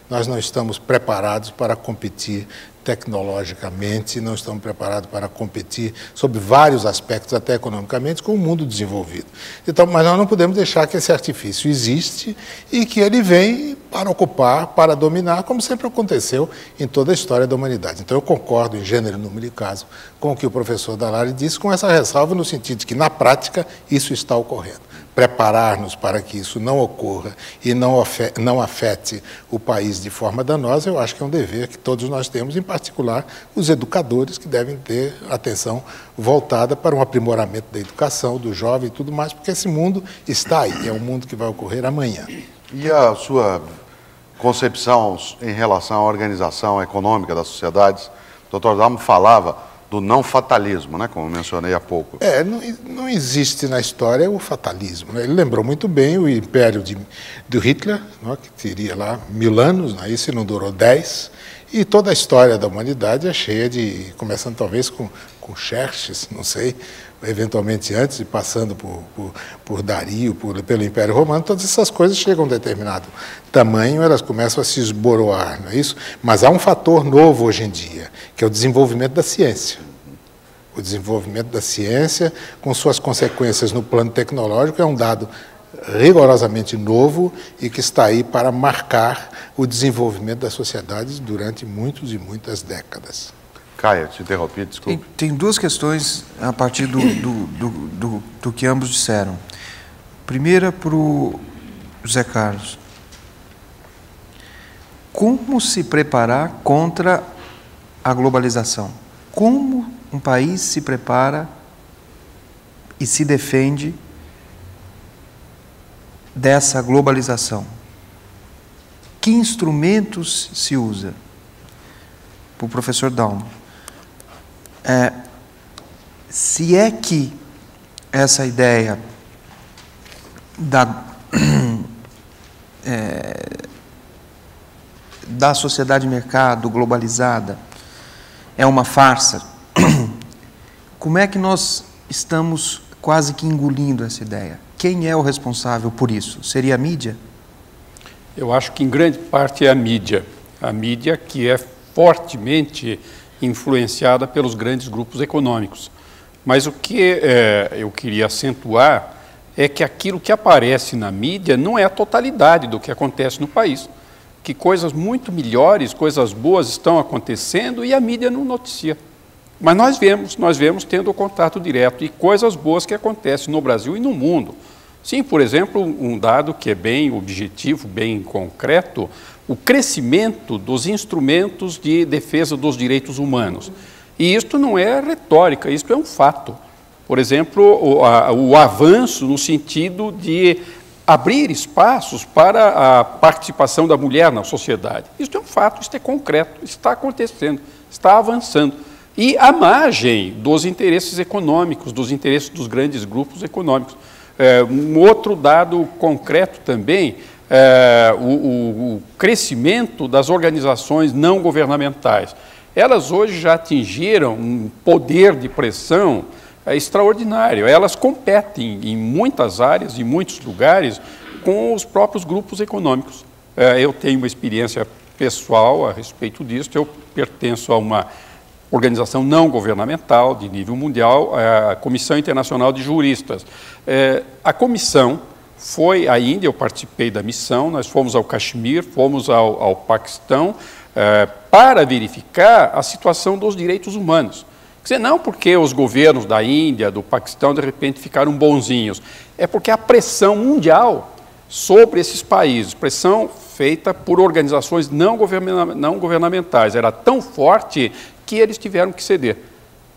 Speaker 3: Nós não estamos preparados para competir tecnologicamente, não estamos preparados para competir sobre vários aspectos, até economicamente, com o mundo desenvolvido. Então, mas nós não podemos deixar que esse artifício existe e que ele vem para ocupar, para dominar, como sempre aconteceu em toda a história da humanidade. Então, eu concordo em gênero, número e caso com o que o professor Dallari disse, com essa ressalva no sentido de que, na prática, isso está ocorrendo. Preparar-nos para que isso não ocorra e não afete o país de forma danosa, eu acho que é um dever que todos nós temos, em particular os educadores, que devem ter atenção voltada para um aprimoramento da educação, do jovem e tudo mais, porque esse mundo está aí, é um mundo que vai ocorrer amanhã.
Speaker 1: E a sua concepção em relação à organização econômica das sociedades? O Dr. Dalmo falava do não fatalismo, né, como mencionei há pouco.
Speaker 3: Não existe na história o fatalismo, né? Ele lembrou muito bem o império do Hitler, né, que teria lá 1000 anos, né? Esse não durou 10, E toda a história da humanidade é cheia de, começando talvez com Xerxes, não sei, eventualmente antes, e passando por Dario, pelo Império Romano, todas essas coisas chegam a um determinado tamanho, elas começam a se esboroar, não é isso? Mas há um fator novo hoje em dia, que é o desenvolvimento da ciência. O desenvolvimento da ciência, com suas consequências no plano tecnológico, é um dado rigorosamente novo e que está aí para marcar o desenvolvimento das sociedades durante muitas e muitas décadas.
Speaker 1: Caia, te interrompi, desculpe.
Speaker 2: Tem duas questões a partir do que ambos disseram. Primeira para o José Carlos. Como se preparar contra a globalização? Como um país se prepara e se defende dessa globalização? Que instrumentos se usa? Para o professor Dalmo. Se é que essa ideia da sociedade de mercado globalizada é uma farsa, como é que nós estamos quase que engolindo essa ideia? Quem é o responsável por isso? Seria a mídia?
Speaker 4: Eu acho que em grande parte é a mídia que é fortemente influenciada pelos grandes grupos econômicos. Mas o que eu queria acentuar é que aquilo que aparece na mídia não é a totalidade do que acontece no país, que coisas muito melhores, coisas boas estão acontecendo e a mídia não noticia. Mas nós vemos tendo contato direto e coisas boas que acontecem no Brasil e no mundo. Sim, por exemplo, um dado que é bem objetivo, bem concreto, o crescimento dos instrumentos de defesa dos direitos humanos. E isto não é retórica, isto é um fato. Por exemplo, o avanço no sentido de abrir espaços para a participação da mulher na sociedade. Isto é um fato, isto é concreto, está acontecendo, está avançando. E à margem dos interesses econômicos, dos interesses dos grandes grupos econômicos. Um outro dado concreto também, o crescimento das organizações não governamentais. Elas hoje já atingiram um poder de pressão extraordinário. Elas competem em muitas áreas, em muitos lugares, com os próprios grupos econômicos. Eu tenho uma experiência pessoal a respeito disso. Eu pertenço a uma organização não governamental de nível mundial, a Comissão Internacional de Juristas. A comissão foi à Índia, eu participei da missão, nós fomos ao Caxemir, fomos ao Paquistão, para verificar a situação dos direitos humanos. Quer dizer, não porque os governos da Índia, do Paquistão, de repente ficaram bonzinhos, é porque a pressão mundial sobre esses países, pressão feita por organizações não governamentais, era tão forte que eles tiveram que ceder.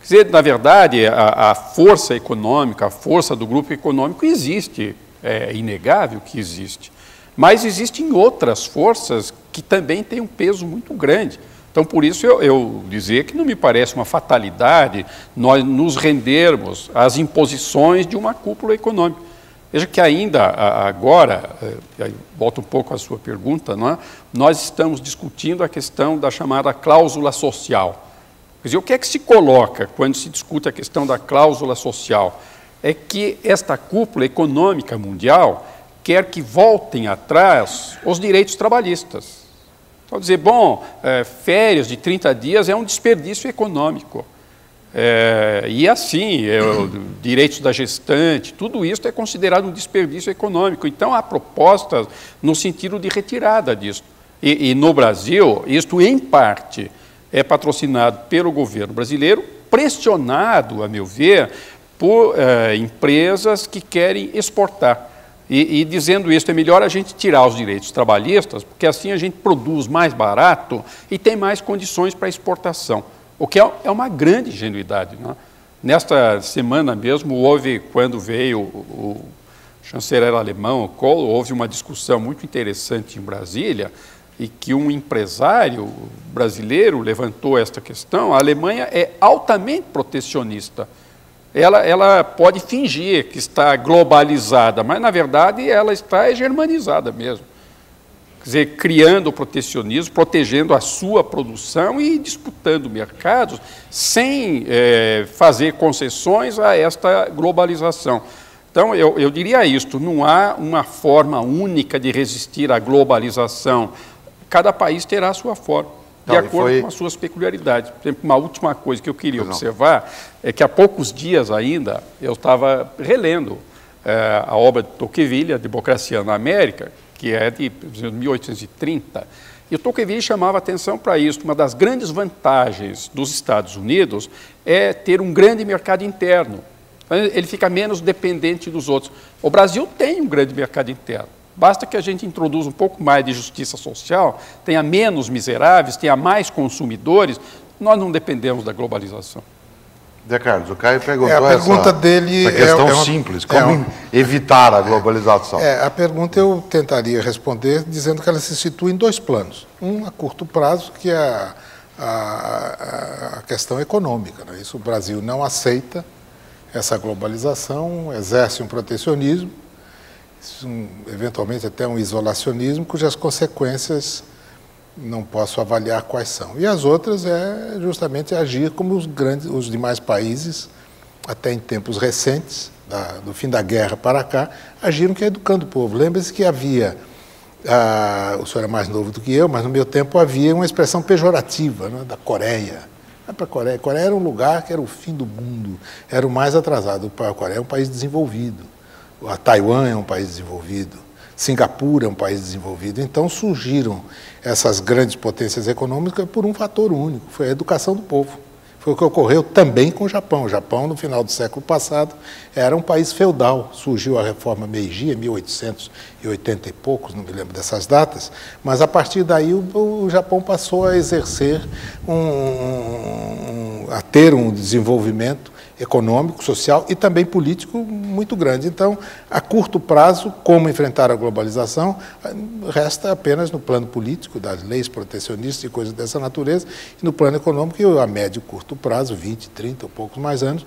Speaker 4: Quer dizer, na verdade, a força econômica, a força do grupo econômico existe, é inegável que existe, mas existem outras forças que também têm um peso muito grande. Então, por isso, eu dizer que não me parece uma fatalidade nós nos rendermos às imposições de uma cúpula econômica. Veja que ainda agora, volto um pouco à sua pergunta, não é? Nós estamos discutindo a questão da chamada cláusula social. Quer dizer, o que é que se coloca quando se discute a questão da cláusula social? É que esta cúpula econômica mundial quer que voltem atrás os direitos trabalhistas. Então, dizer, bom, férias de 30 dias é um desperdício econômico. E assim, direitos da gestante, tudo isso é considerado um desperdício econômico. Então, há propostas no sentido de retirada disso. E no Brasil, isto em parte é patrocinado pelo governo brasileiro, pressionado, a meu ver, por empresas que querem exportar. E dizendo isso, é melhor a gente tirar os direitos trabalhistas, porque assim a gente produz mais barato e tem mais condições para exportação, o que é uma grande ingenuidade. Não é? Nesta semana mesmo, quando veio o chanceler alemão, Kohl, houve uma discussão muito interessante em Brasília, e que um empresário brasileiro levantou esta questão. A Alemanha é altamente protecionista. Ela pode fingir que está globalizada, mas, na verdade, ela está germanizada mesmo. Quer dizer, criando protecionismo, protegendo a sua produção e disputando mercados sem fazer concessões a esta globalização. Então, eu diria isto, não há uma forma única de resistir à globalização. Cada país terá a sua forma, de acordo com as suas peculiaridades. Por exemplo, uma última coisa que eu queria observar é que há poucos dias ainda eu estava relendo a obra de Tocqueville, A Democracia na América, que é de 1830, e o Tocqueville chamava atenção para isso. Uma das grandes vantagens dos Estados Unidos é ter um grande mercado interno. Ele fica menos dependente dos outros. O Brasil tem um grande mercado interno. Basta que a gente introduza um pouco mais de justiça social, tenha menos miseráveis, tenha mais consumidores, nós não dependemos da globalização.
Speaker 1: De Carlos, o Caio perguntou
Speaker 3: a pergunta dele
Speaker 1: essa questão simples, como evitar a globalização?
Speaker 3: A pergunta eu tentaria responder dizendo que ela se situa em dois planos. Um a curto prazo, que é a questão econômica, né? Isso o Brasil não aceita, essa globalização, exerce um protecionismo, eventualmente até um isolacionismo, cujas consequências não posso avaliar quais são. E as outras é justamente agir como os demais países, até em tempos recentes, do fim da guerra para cá, agiram que é educando o povo. Lembre-se que havia, o senhor é mais novo do que eu, mas no meu tempo havia uma expressão pejorativa, né, da Coreia. Para a Coreia. A Coreia era um lugar que era o fim do mundo, era o mais atrasado. A Coreia é um país desenvolvido, a Taiwan é um país desenvolvido, Singapura é um país desenvolvido. Então surgiram essas grandes potências econômicas por um fator único, foi a educação do povo. Foi o que ocorreu também com o Japão. O Japão, no final do século passado, era um país feudal. Surgiu a reforma Meiji, em 1880 e poucos, não me lembro dessas datas, mas a partir daí o Japão passou a exercer, a ter um desenvolvimento econômico, social e também político muito grande. Então, a curto prazo, como enfrentar a globalização, resta apenas no plano político, das leis protecionistas e coisas dessa natureza, e no plano econômico, e a médio e curto prazo, 20, 30 ou poucos mais anos,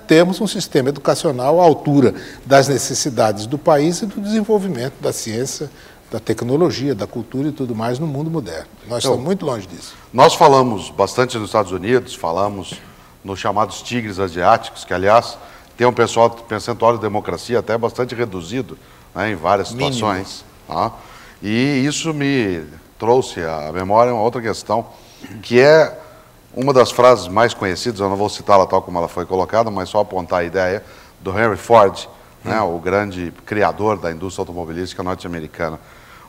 Speaker 3: termos um sistema educacional à altura das necessidades do país e do desenvolvimento da ciência, da tecnologia, da cultura e tudo mais no mundo moderno. Nós estamos muito longe disso.
Speaker 1: Nós falamos bastante nos Estados Unidos, falamos nos chamados tigres asiáticos, que, aliás, tem um percentual de democracia até bastante reduzido, né, em várias situações. Tá? E isso me trouxe à memória uma outra questão, que é uma das frases mais conhecidas, eu não vou citá-la tal como ela foi colocada, mas só apontar a ideia, do Henry Ford, né, o grande criador da indústria automobilística norte-americana,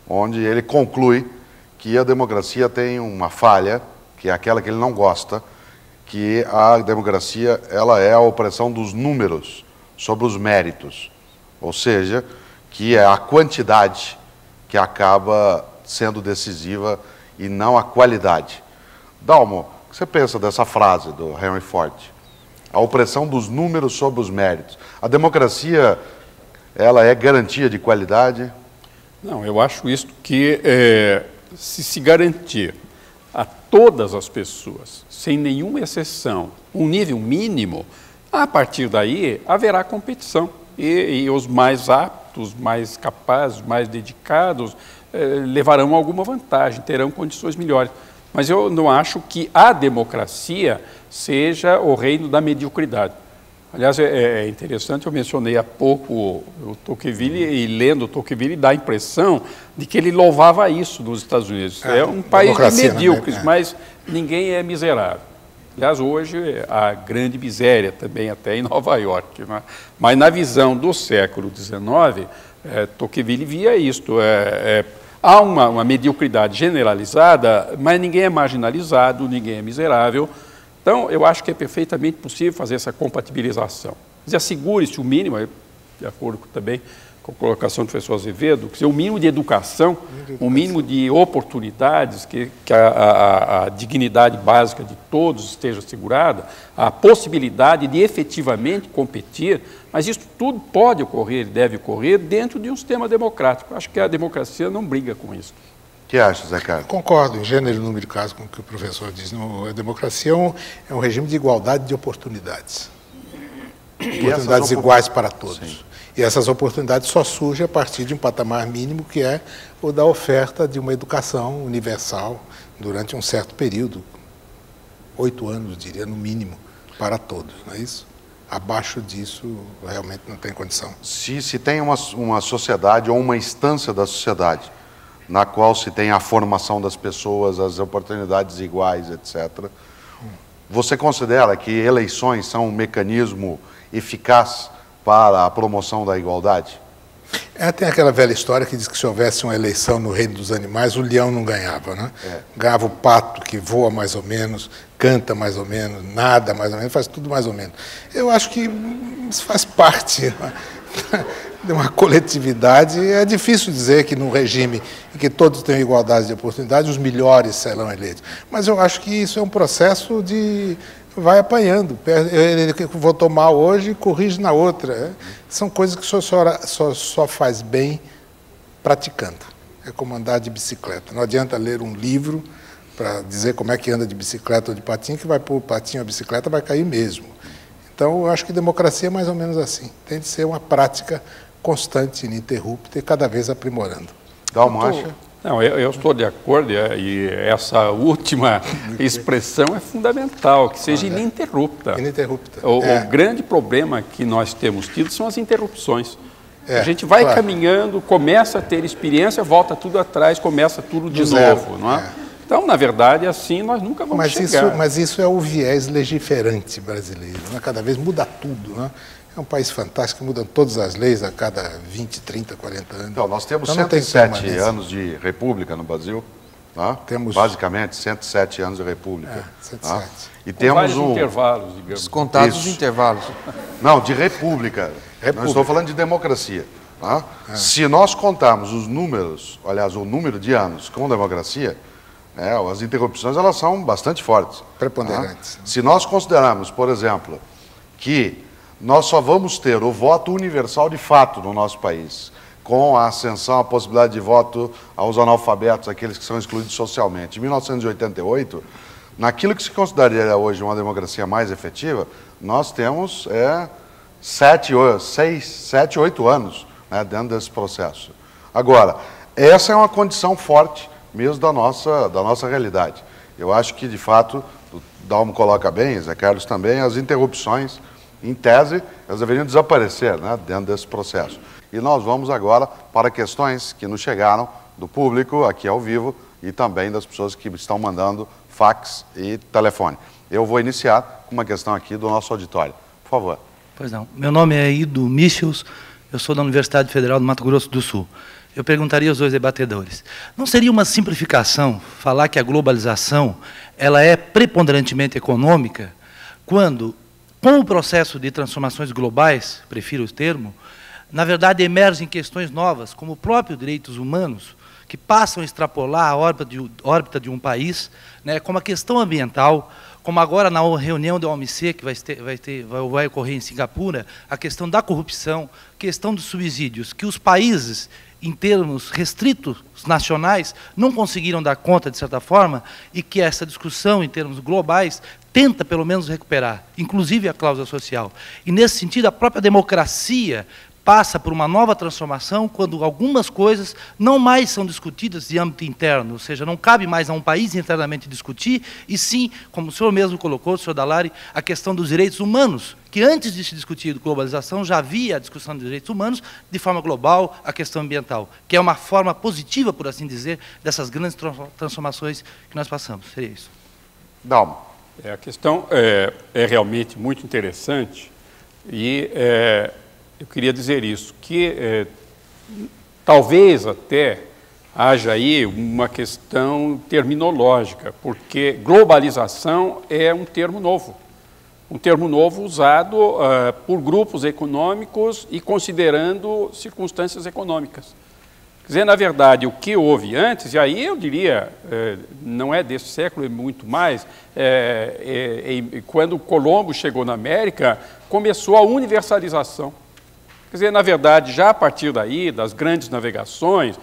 Speaker 1: onde ele conclui que a democracia tem uma falha, que é aquela que ele não gosta, que a democracia ela é a opressão dos números sobre os méritos, ou seja, que é a quantidade que acaba sendo decisiva e não a qualidade. Dalmo, o que você pensa dessa frase do Henry Ford? A opressão dos números sobre os méritos. A democracia, ela é garantia de qualidade?
Speaker 4: Não, eu acho isso que se garantir a todas as pessoas, sem nenhuma exceção, um nível mínimo, a partir daí haverá competição. E os mais aptos, mais capazes, mais dedicados, levarão alguma vantagem, terão condições melhores. Mas eu não acho que a democracia seja o reino da mediocridade. Aliás, é interessante, eu mencionei há pouco o Tocqueville, e lendo o Tocqueville dá a impressão de que ele louvava isso nos Estados Unidos. É um país de medíocres, mas ninguém é miserável. Aliás, hoje há grande miséria também, até em Nova York. Né? Mas na visão do século XIX, Tocqueville via isto. Há uma mediocridade generalizada, mas ninguém é marginalizado, ninguém é miserável. Então, eu acho que é perfeitamente possível fazer essa compatibilização. Mas assegure-se o mínimo, de acordo também com a colocação do professor Azevedo, que o mínimo de educação, o mínimo de oportunidades, que a dignidade básica de todos esteja assegurada, a possibilidade de efetivamente competir, mas isso tudo pode ocorrer, deve ocorrer dentro de um sistema democrático. Acho que a democracia não briga com isso.
Speaker 1: O que acha, Zé Carlos?
Speaker 3: Concordo, em gênero e número de casos com o que o professor diz. A democracia é um regime de igualdade de oportunidades. oportunidades iguais para todos. Sim. E essas oportunidades só surgem a partir de um patamar mínimo, que é o da oferta de uma educação universal durante um certo período, 8 anos, diria, no mínimo, para todos, não é isso? Abaixo disso, realmente não tem condição.
Speaker 1: Se tem uma sociedade ou uma instância da sociedade na qual se tem a formação das pessoas, as oportunidades iguais, etc., você considera que eleições são um mecanismo eficaz para a promoção da igualdade?
Speaker 3: Tem aquela velha história que diz que se houvesse uma eleição no reino dos animais, o leão não ganhava, né? Ganhava o pato, que voa mais ou menos, canta mais ou menos, nada mais ou menos, faz tudo mais ou menos. Eu acho que isso faz parte de uma coletividade. É difícil dizer que num regime em que todos têm igualdade de oportunidade, os melhores serão eleitos. Mas eu acho que isso é um processo de... vai apanhando. Ele votou mal hoje, corrige na outra. São coisas que só faz bem praticando. É como andar de bicicleta. Não adianta ler um livro para dizer como é que anda de bicicleta ou de patinho, que vai pôr o patinho ou a bicicleta, vai cair mesmo. Então, eu acho que democracia é mais ou menos assim. Tem de ser uma prática constante, ininterrupta e cada vez aprimorando.
Speaker 1: Dá uma acha?
Speaker 4: Não, eu estou de acordo, e essa última expressão é fundamental, que seja ininterrupta.
Speaker 3: Ininterrupta.
Speaker 4: O grande problema que nós temos tido são as interrupções. A gente vai caminhando, começa a ter experiência, volta tudo atrás, começa tudo de novo, não é? Então, na verdade, assim nós nunca vamos chegar.
Speaker 3: Mas isso é o viés legiferante brasileiro, né? Cada vez muda tudo, né? É um país fantástico, mudam todas as leis a cada 20, 30, 40 anos.
Speaker 1: Então, nós temos 107 anos de república no Brasil, tá? Temos basicamente 107 anos de república.
Speaker 3: 107.
Speaker 1: Tá? E temos
Speaker 4: intervalos, digamos.
Speaker 2: Descontados os intervalos.
Speaker 1: Não, de república. Não estou falando de democracia. Tá? Se nós contarmos os números, aliás, o número de anos com democracia, as interrupções elas são bastante fortes.
Speaker 3: Preponderantes.
Speaker 1: Tá? Se nós considerarmos, por exemplo, que nós só vamos ter o voto universal de fato no nosso país, com a ascensão, a possibilidade de voto aos analfabetos, aqueles que são excluídos socialmente. Em 1988, naquilo que se consideraria hoje uma democracia mais efetiva, nós temos 7, 8 anos, né, dentro desse processo. Agora, essa é uma condição forte mesmo da nossa realidade. Eu acho que, de fato, o Dalmo coloca bem, Zé Carlos também, as interrupções, em tese, elas deveriam desaparecer, né, dentro desse processo. E nós vamos agora para questões que nos chegaram do público aqui ao vivo e também das pessoas que estão mandando fax e telefone. Eu vou iniciar com uma questão aqui do nosso auditório. Por favor.
Speaker 5: Pois não. Meu nome é Ido Michels, eu sou da Universidade Federal do Mato Grosso do Sul. Eu perguntaria aos dois debatedores, não seria uma simplificação falar que a globalização ela é preponderantemente econômica, quando, com o processo de transformações globais, prefiro o termo, na verdade emergem questões novas, como o próprio direitos humanos, que passam a extrapolar a órbita de um país, né, como a questão ambiental, como agora na reunião da OMC, que vai ocorrer em Singapura, a questão da corrupção, questão dos subsídios, que os países, em termos restritos nacionais, não conseguiram dar conta, de certa forma, e que essa discussão, em termos globais, tenta, pelo menos, recuperar, inclusive a cláusula social. E, nesse sentido, a própria democracia passa por uma nova transformação quando algumas coisas não mais são discutidas de âmbito interno, ou seja, não cabe mais a um país internamente discutir, e sim, como o senhor mesmo colocou, o senhor Dallari, a questão dos direitos humanos, que antes de se discutir globalização já havia a discussão dos direitos humanos, de forma global, a questão ambiental, que é uma forma positiva, por assim dizer, dessas grandes transformações que nós passamos. Seria isso.
Speaker 1: Dalmo.
Speaker 4: A questão é realmente muito interessante e eu queria dizer isso, que talvez até haja aí uma questão terminológica, porque globalização é um termo novo usado por grupos econômicos e considerando circunstâncias econômicas. Quer dizer, na verdade, o que houve antes, e aí eu diria, não é desse século, é muito mais, quando Colombo chegou na América, começou a universalização. Quer dizer, na verdade, já a partir daí, das grandes navegações,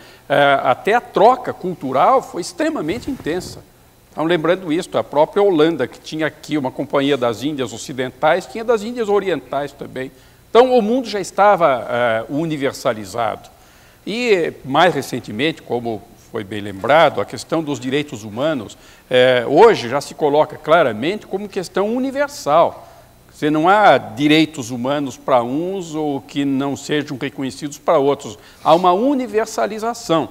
Speaker 4: até a troca cultural foi extremamente intensa. Então, lembrando isso, a própria Holanda, que tinha aqui uma companhia das Índias Ocidentais, tinha das Índias Orientais também. Então, o mundo já estava universalizado. E, mais recentemente, como foi bem lembrado, a questão dos direitos humanos, hoje já se coloca claramente como questão universal. Não há direitos humanos para uns ou que não sejam reconhecidos para outros. Há uma universalização.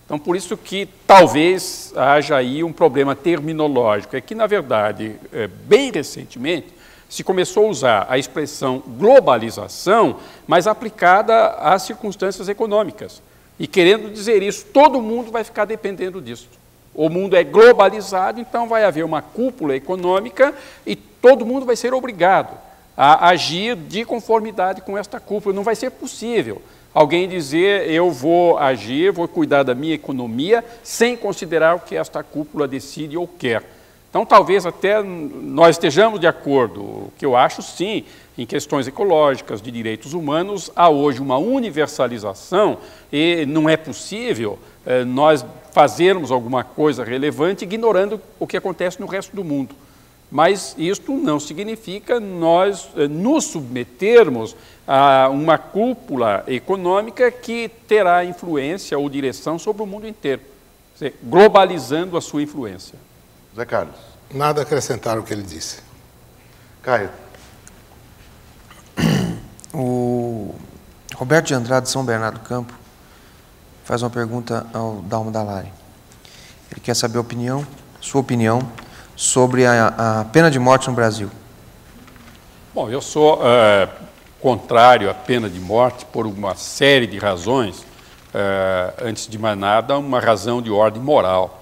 Speaker 4: Então, por isso que talvez haja aí um problema terminológico. É que, na verdade, bem recentemente, se começou a usar a expressão globalização, mas aplicada às circunstâncias econômicas. E querendo dizer isso, todo mundo vai ficar dependendo disso. O mundo é globalizado, então vai haver uma cúpula econômica e todo mundo vai ser obrigado a agir de conformidade com esta cúpula. Não vai ser possível alguém dizer, eu vou agir, vou cuidar da minha economia, sem considerar o que esta cúpula decide ou quer. Então, talvez até nós estejamos de acordo, o que eu acho sim, em questões ecológicas, de direitos humanos, há hoje uma universalização e não é possível nós fazermos alguma coisa relevante ignorando o que acontece no resto do mundo. Mas isto não significa nós nos submetermos a uma cúpula econômica que terá influência ou direção sobre o mundo inteiro, globalizando a sua influência.
Speaker 1: Zé Carlos.
Speaker 3: Nada a acrescentar o que ele disse.
Speaker 1: Caio.
Speaker 2: O Roberto de Andrade, São Bernardo do Campo, faz uma pergunta ao Dalmo Dallari. Ele quer saber a opinião, sua opinião, sobre a pena de morte no Brasil.
Speaker 4: Bom, eu sou contrário à pena de morte por uma série de razões. Antes de mais nada, uma razão de ordem moral.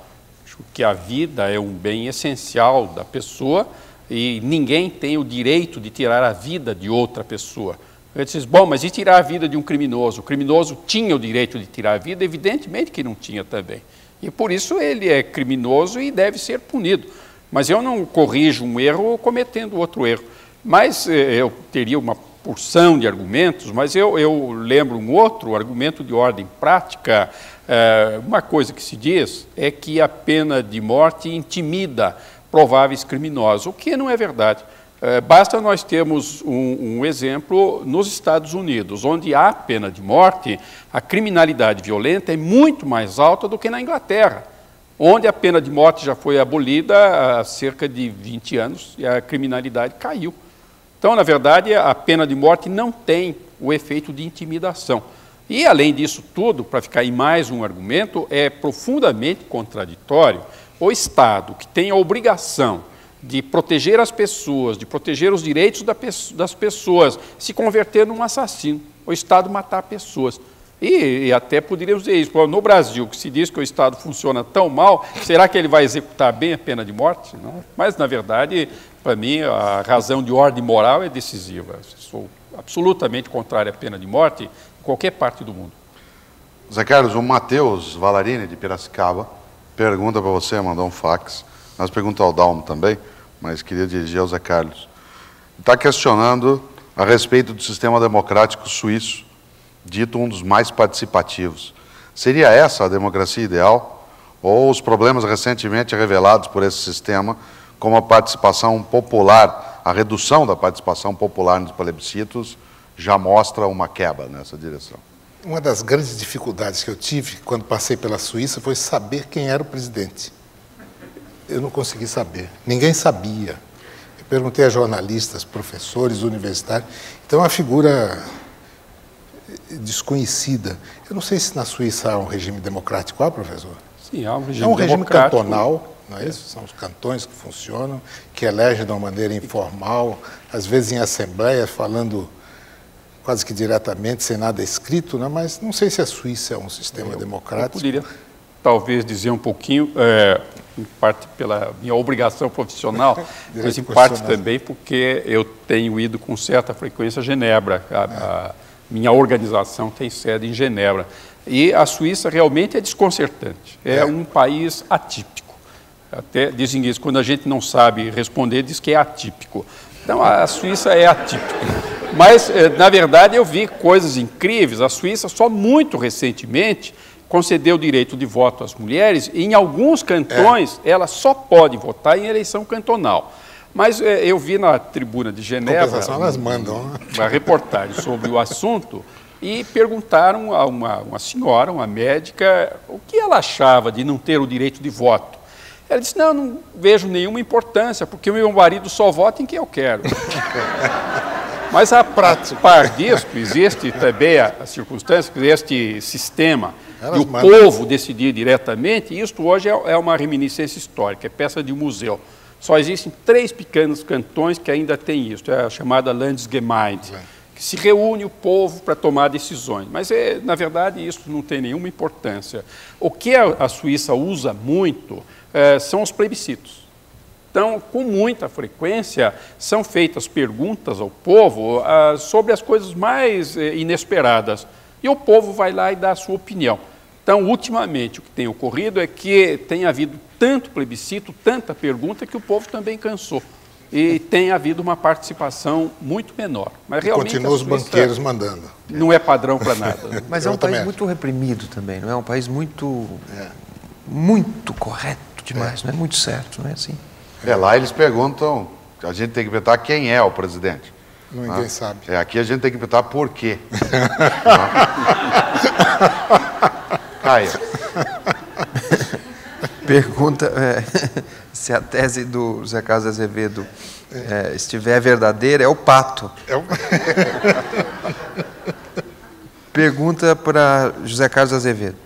Speaker 4: Acho que a vida é um bem essencial da pessoa e ninguém tem o direito de tirar a vida de outra pessoa. Eu disse, bom, mas e tirar a vida de um criminoso? O criminoso tinha o direito de tirar a vida? Evidentemente que não tinha também. E por isso ele é criminoso e deve ser punido. Mas eu não corrijo um erro cometendo outro erro. Mas eu teria uma porção de argumentos, mas eu lembro um outro argumento de ordem prática. Uma coisa que se diz é que a pena de morte intimida prováveis criminosos, o que não é verdade. Basta nós termos um exemplo nos Estados Unidos, onde há pena de morte, a criminalidade violenta é muito mais alta do que na Inglaterra, onde a pena de morte já foi abolida há cerca de 20 anos e a criminalidade caiu. Então, na verdade, a pena de morte não tem o efeito de intimidação. E, além disso tudo, para ficar em mais um argumento, é profundamente contraditório o Estado, que tem a obrigação de proteger as pessoas, de proteger os direitos das pessoas, se converter num assassino, o Estado matar pessoas. E até poderíamos dizer isso, no Brasil, que se diz que o Estado funciona tão mal, será que ele vai executar bem a pena de morte? Não. Mas, na verdade, para mim, a razão de ordem moral é decisiva. Sou absolutamente contrário à pena de morte em qualquer parte do mundo.
Speaker 1: Zé Carlos, o Matheus Valarini, de Piracicaba, pergunta para você, mandou um fax, mas pergunta ao Dalmo também, mas queria dirigir ao Zé Carlos. Está questionando a respeito do sistema democrático suíço, dito um dos mais participativos. Seria essa a democracia ideal? Ou os problemas recentemente revelados por esse sistema, como a participação popular, a redução da participação popular nos plebiscitos, já mostra uma quebra nessa direção?
Speaker 3: Uma das grandes dificuldades que eu tive quando passei pela Suíça foi saber quem era o presidente. Eu não consegui saber, ninguém sabia. Eu perguntei a jornalistas, professores, universitários, então é uma figura desconhecida. Eu não sei se na Suíça há um regime democrático, professor?
Speaker 4: Sim, há um regime
Speaker 3: democrático. É um regime cantonal, não é
Speaker 4: isso?
Speaker 3: São os cantões que funcionam, que elegem de uma maneira informal, às vezes em assembleia, falando quase que diretamente, sem nada escrito, né? Mas não sei se a Suíça é um sistema democrático.
Speaker 4: Eu poderia talvez dizer um pouquinho, em parte pela minha obrigação profissional, mas em parte também porque eu tenho ido com certa frequência a Genebra. A minha organização tem sede em Genebra. E a Suíça realmente é desconcertante. É um país atípico. Até dizem isso, quando a gente não sabe responder, diz que é atípico. Então, a Suíça é atípica. Mas, na verdade, eu vi coisas incríveis. A Suíça, só muito recentemente, conceder o direito de voto às mulheres, e em alguns cantões elas só podem votar em eleição cantonal. Mas eu vi na tribuna de Genebra
Speaker 3: elas mandam, né?
Speaker 4: Uma reportagem sobre o assunto e perguntaram a uma senhora, uma médica, o que ela achava de não ter o direito de voto. Ela disse, não vejo nenhuma importância, porque o meu marido só vota em quem eu quero. Mas a par disso, existe também a circunstância, que este sistema e o povo decidir diretamente, e isto hoje é uma reminiscência histórica, é peça de museu. Só existem 3 pequenos cantões que ainda têm isso, é a chamada Landesgemeinde, que se reúne o povo para tomar decisões. Mas, na verdade, isso não tem nenhuma importância. O que a Suíça usa muito são os plebiscitos. Então, com muita frequência, são feitas perguntas ao povo sobre as coisas mais inesperadas. E o povo vai lá e dá a sua opinião. Então, ultimamente, o que tem ocorrido é que tem havido tanto plebiscito, tanta pergunta, que o povo também cansou. E tem havido uma participação muito menor. Mas realmente
Speaker 3: continua os banqueiros mandando.
Speaker 4: Não é padrão para nada.
Speaker 2: Mas é um país muito reprimido também, não é? Um país muito, muito correto demais, não é? Muito certo, não é assim?
Speaker 1: Lá eles perguntam, a gente tem que perguntar quem é o presidente.
Speaker 3: Ninguém sabe.
Speaker 1: Aqui a gente tem que perguntar por quê. Caio.
Speaker 2: Pergunta se a tese do José Carlos Azevedo estiver verdadeira, é o pato. Pergunta para José Carlos Azevedo.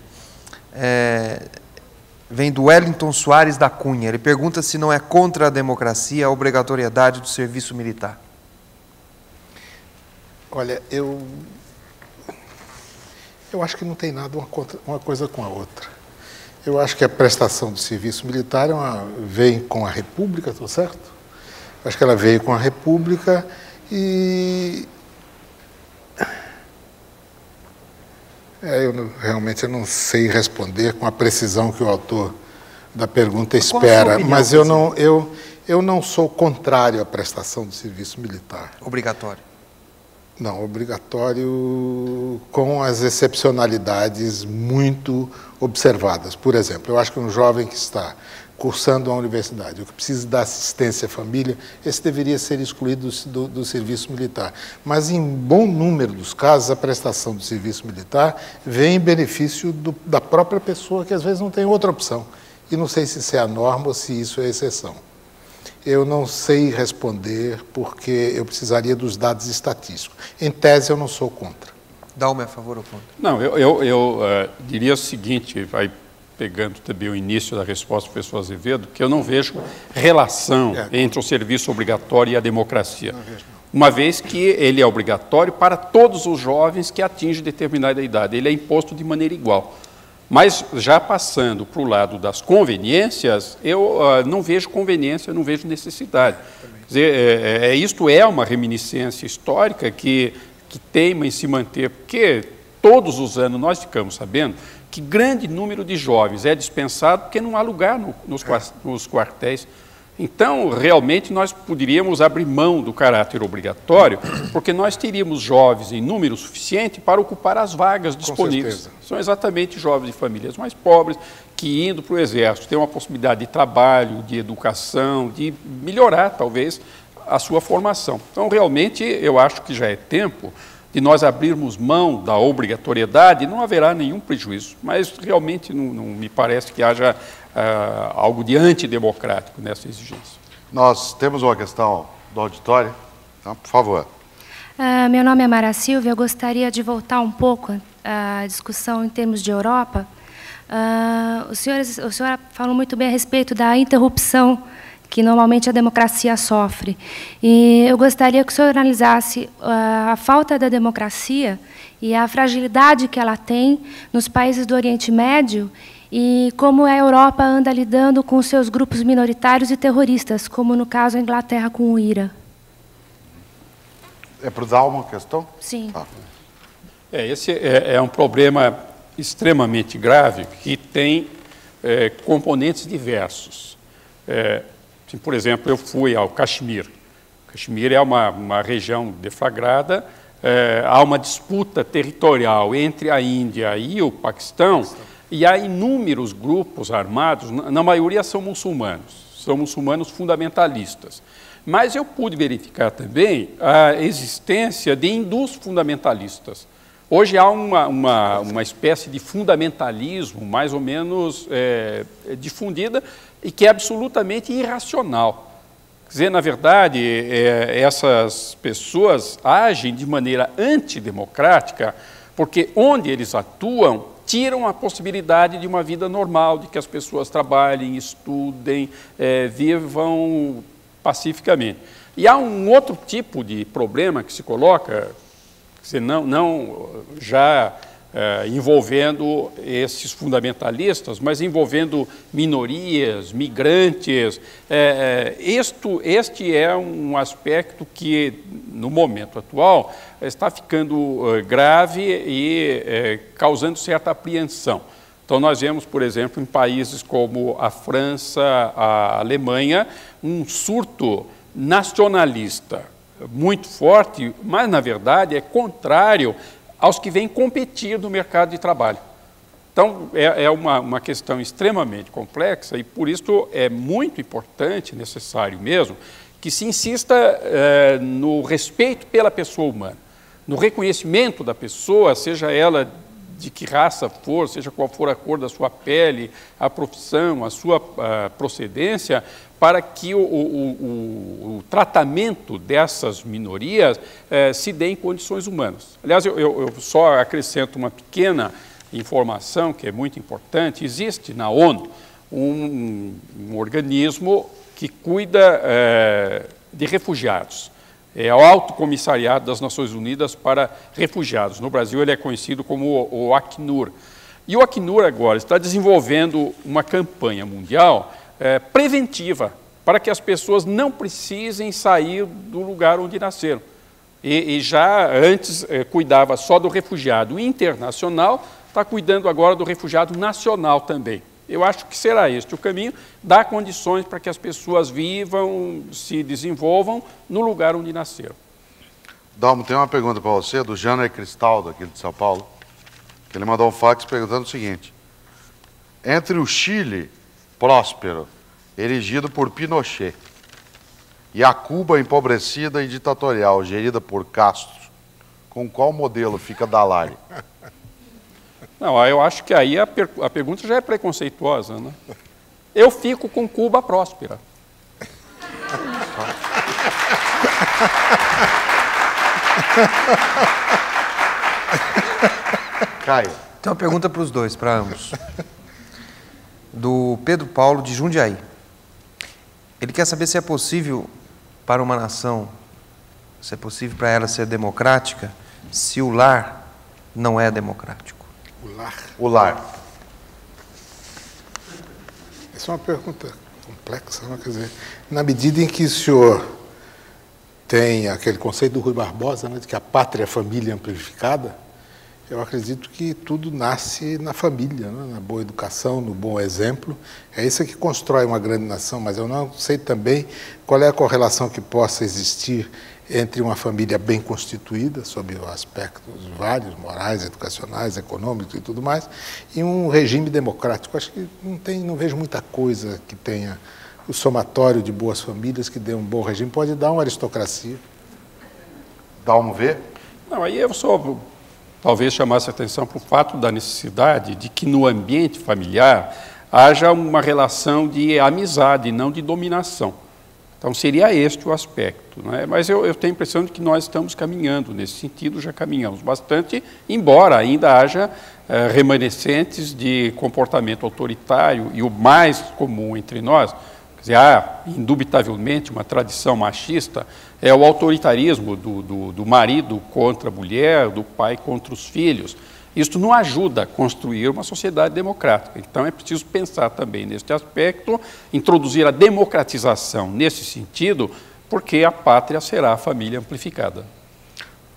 Speaker 2: Vem do Wellington Soares da Cunha. Ele pergunta se não é contra a democracia a obrigatoriedade do serviço militar.
Speaker 3: Olha, eu acho que não tem nada uma coisa com a outra. Eu acho que a prestação do serviço militar veio com a República, estou certo? Eu acho que ela veio com a República e... realmente eu não sei responder com a precisão que o autor da pergunta espera, mas eu não sou contrário à prestação do serviço militar.
Speaker 2: Obrigatório?
Speaker 3: Não, obrigatório com as excepcionalidades muito observadas. Por exemplo, eu acho que um jovem que está cursando a universidade, o que precisa da assistência à família, esse deveria ser excluído do serviço militar. Mas, em bom número dos casos, a prestação do serviço militar vem em benefício da própria pessoa, que às vezes não tem outra opção. E não sei se isso é a norma ou se isso é a exceção. Eu não sei responder, porque eu precisaria dos dados estatísticos. Em tese, eu não sou contra.
Speaker 2: Dá-me a favor ou contra?
Speaker 4: Não, eu diria o seguinte, vai pegando também o início da resposta do professor Azevedo, que eu não vejo relação entre o serviço obrigatório e a democracia. Uma vez que ele é obrigatório para todos os jovens que atingem determinada idade. Ele é imposto de maneira igual. Mas, já passando para o lado das conveniências, eu não vejo conveniência, não vejo necessidade. Quer dizer, isto é uma reminiscência histórica que teima em se manter, porque todos os anos nós ficamos sabendo que grande número de jovens é dispensado porque não há lugar nos quartéis. Então, realmente, nós poderíamos abrir mão do caráter obrigatório, porque nós teríamos jovens em número suficiente para ocupar as vagas disponíveis. São exatamente jovens de famílias mais pobres que, indo para o Exército, têm uma possibilidade de trabalho, de educação, de melhorar, talvez, a sua formação. Então, realmente, eu acho que já é tempo de nós abrirmos mão da obrigatoriedade, não haverá nenhum prejuízo, mas realmente não me parece que haja algo de antidemocrático nessa exigência.
Speaker 1: Nós temos uma questão do auditório, então, por favor.
Speaker 6: Meu nome é Mara Silva, eu gostaria de voltar um pouco à discussão em termos de Europa. O senhor falou muito bem a respeito da interrupção que normalmente a democracia sofre. E eu gostaria que o senhor analisasse a falta da democracia e a fragilidade que ela tem nos países do Oriente Médio e como a Europa anda lidando com seus grupos minoritários e terroristas, como no caso a Inglaterra com o IRA.
Speaker 1: É para dar uma questão?
Speaker 6: Sim.
Speaker 4: Esse é um problema extremamente grave que tem componentes diversos. Por exemplo, eu fui ao Caxemir. Caxemir é uma região deflagrada, há uma disputa territorial entre a Índia e o Paquistão E há inúmeros grupos armados, na maioria são muçulmanos fundamentalistas. Mas eu pude verificar também a existência de hindus fundamentalistas. Hoje há uma espécie de fundamentalismo mais ou menos difundida e que é absolutamente irracional. Quer dizer, na verdade, essas pessoas agem de maneira antidemocrática porque onde eles atuam tiram a possibilidade de uma vida normal, de que as pessoas trabalhem, estudem, vivam pacificamente. E há um outro tipo de problema que se coloca, já envolvendo esses fundamentalistas, mas envolvendo minorias, migrantes. Este é um aspecto que, no momento atual, está ficando grave e causando certa apreensão. Então, nós vemos, por exemplo, em países como a França, a Alemanha, um surto nacionalista muito forte, mas, na verdade, é contrário aos que vêm competir no mercado de trabalho. Então, é uma questão extremamente complexa e, por isso, é muito importante, necessário mesmo, que se insista no respeito pela pessoa humana, no reconhecimento da pessoa, seja ela de que raça for, seja qual for a cor da sua pele, a profissão, a sua procedência, para que o tratamento dessas minorias se dê em condições humanas. Aliás, eu só acrescento uma pequena informação que é muito importante. Existe na ONU um organismo que cuida de refugiados. É o Alto Comissariado das Nações Unidas para Refugiados. No Brasil, ele é conhecido como o Acnur. E o Acnur agora está desenvolvendo uma campanha mundial preventiva para que as pessoas não precisem sair do lugar onde nasceram. E já antes cuidava só do refugiado internacional, está cuidando agora do refugiado nacional também. Eu acho que será este o caminho, dar condições para que as pessoas vivam, se desenvolvam no lugar onde nasceram.
Speaker 1: Dalmo, tem uma pergunta para você, do Janer Cristaldo, aqui de São Paulo. Ele mandou um fax perguntando o seguinte: entre o Chile próspero, erigido por Pinochet, e a Cuba empobrecida e ditatorial, gerida por Castro, com qual modelo fica Dallari?
Speaker 4: Não, eu acho que aí a pergunta já é preconceituosa, né? Eu fico com Cuba próspera.
Speaker 1: Caio.
Speaker 2: Tem uma pergunta para os dois, para ambos. Do Pedro Paulo, de Jundiaí. Ele quer saber se é possível para uma nação, se é possível para ela ser democrática, se o lar não é democrático.
Speaker 1: O lar.
Speaker 3: Essa é uma pergunta complexa, não? Quer dizer, na medida em que o senhor tem aquele conceito do Rui Barbosa, né, de que a pátria é a família amplificada, eu acredito que tudo nasce na família, né, na boa educação, no bom exemplo. É isso que constrói uma grande nação, mas eu não sei também qual é a correlação que possa existir entre uma família bem constituída, sob aspectos vários, morais, educacionais, econômicos e tudo mais, e um regime democrático. Acho que não vejo muita coisa que tenha o somatório de boas famílias que dê um bom regime. Pode dar uma aristocracia.
Speaker 1: Dalmo vê?
Speaker 4: Não, aí eu só talvez chamasse a atenção para o fato da necessidade de que no ambiente familiar haja uma relação de amizade, não de dominação. Então, seria este o aspecto, né? Mas eu tenho a impressão de que nós estamos caminhando nesse sentido, já caminhamos bastante, embora ainda haja remanescentes de comportamento autoritário, e o mais comum entre nós, quer dizer, há indubitavelmente uma tradição machista, é o autoritarismo do marido contra a mulher, do pai contra os filhos. Isso não ajuda a construir uma sociedade democrática. Então, é preciso pensar também neste aspecto, introduzir a democratização nesse sentido, porque a pátria será a família amplificada.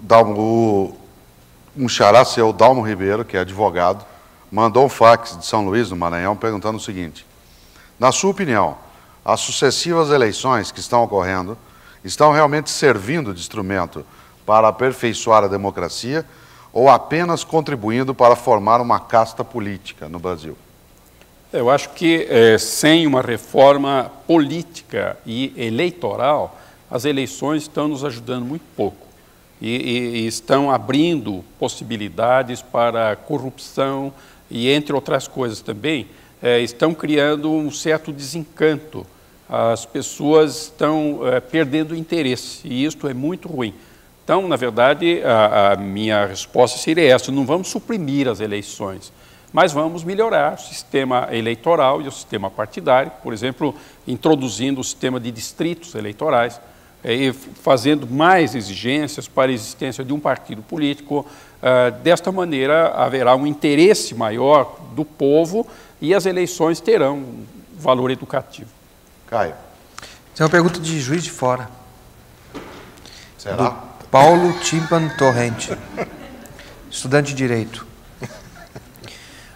Speaker 1: Dalmo, um xará seu, Dalmo Ribeiro, que é advogado, mandou um fax de São Luís, no Maranhão, perguntando o seguinte: na sua opinião, as sucessivas eleições que estão ocorrendo estão realmente servindo de instrumento para aperfeiçoar a democracia, ou apenas contribuindo para formar uma casta política no Brasil?
Speaker 4: Eu acho que sem uma reforma política e eleitoral, as eleições estão nos ajudando muito pouco e estão abrindo possibilidades para corrupção e, entre outras coisas também, estão criando um certo desencanto. As pessoas estão perdendo interesse e isto é muito ruim. Então, na verdade, a minha resposta seria essa: não vamos suprimir as eleições, mas vamos melhorar o sistema eleitoral e o sistema partidário, por exemplo, introduzindo o sistema de distritos eleitorais, e fazendo mais exigências para a existência de um partido político. Desta maneira, haverá um interesse maior do povo e as eleições terão um valor educativo.
Speaker 1: Caio.
Speaker 2: Tem uma pergunta de Juiz de Fora.
Speaker 1: Será?
Speaker 2: Do Paulo Timpan Torrente, estudante de Direito.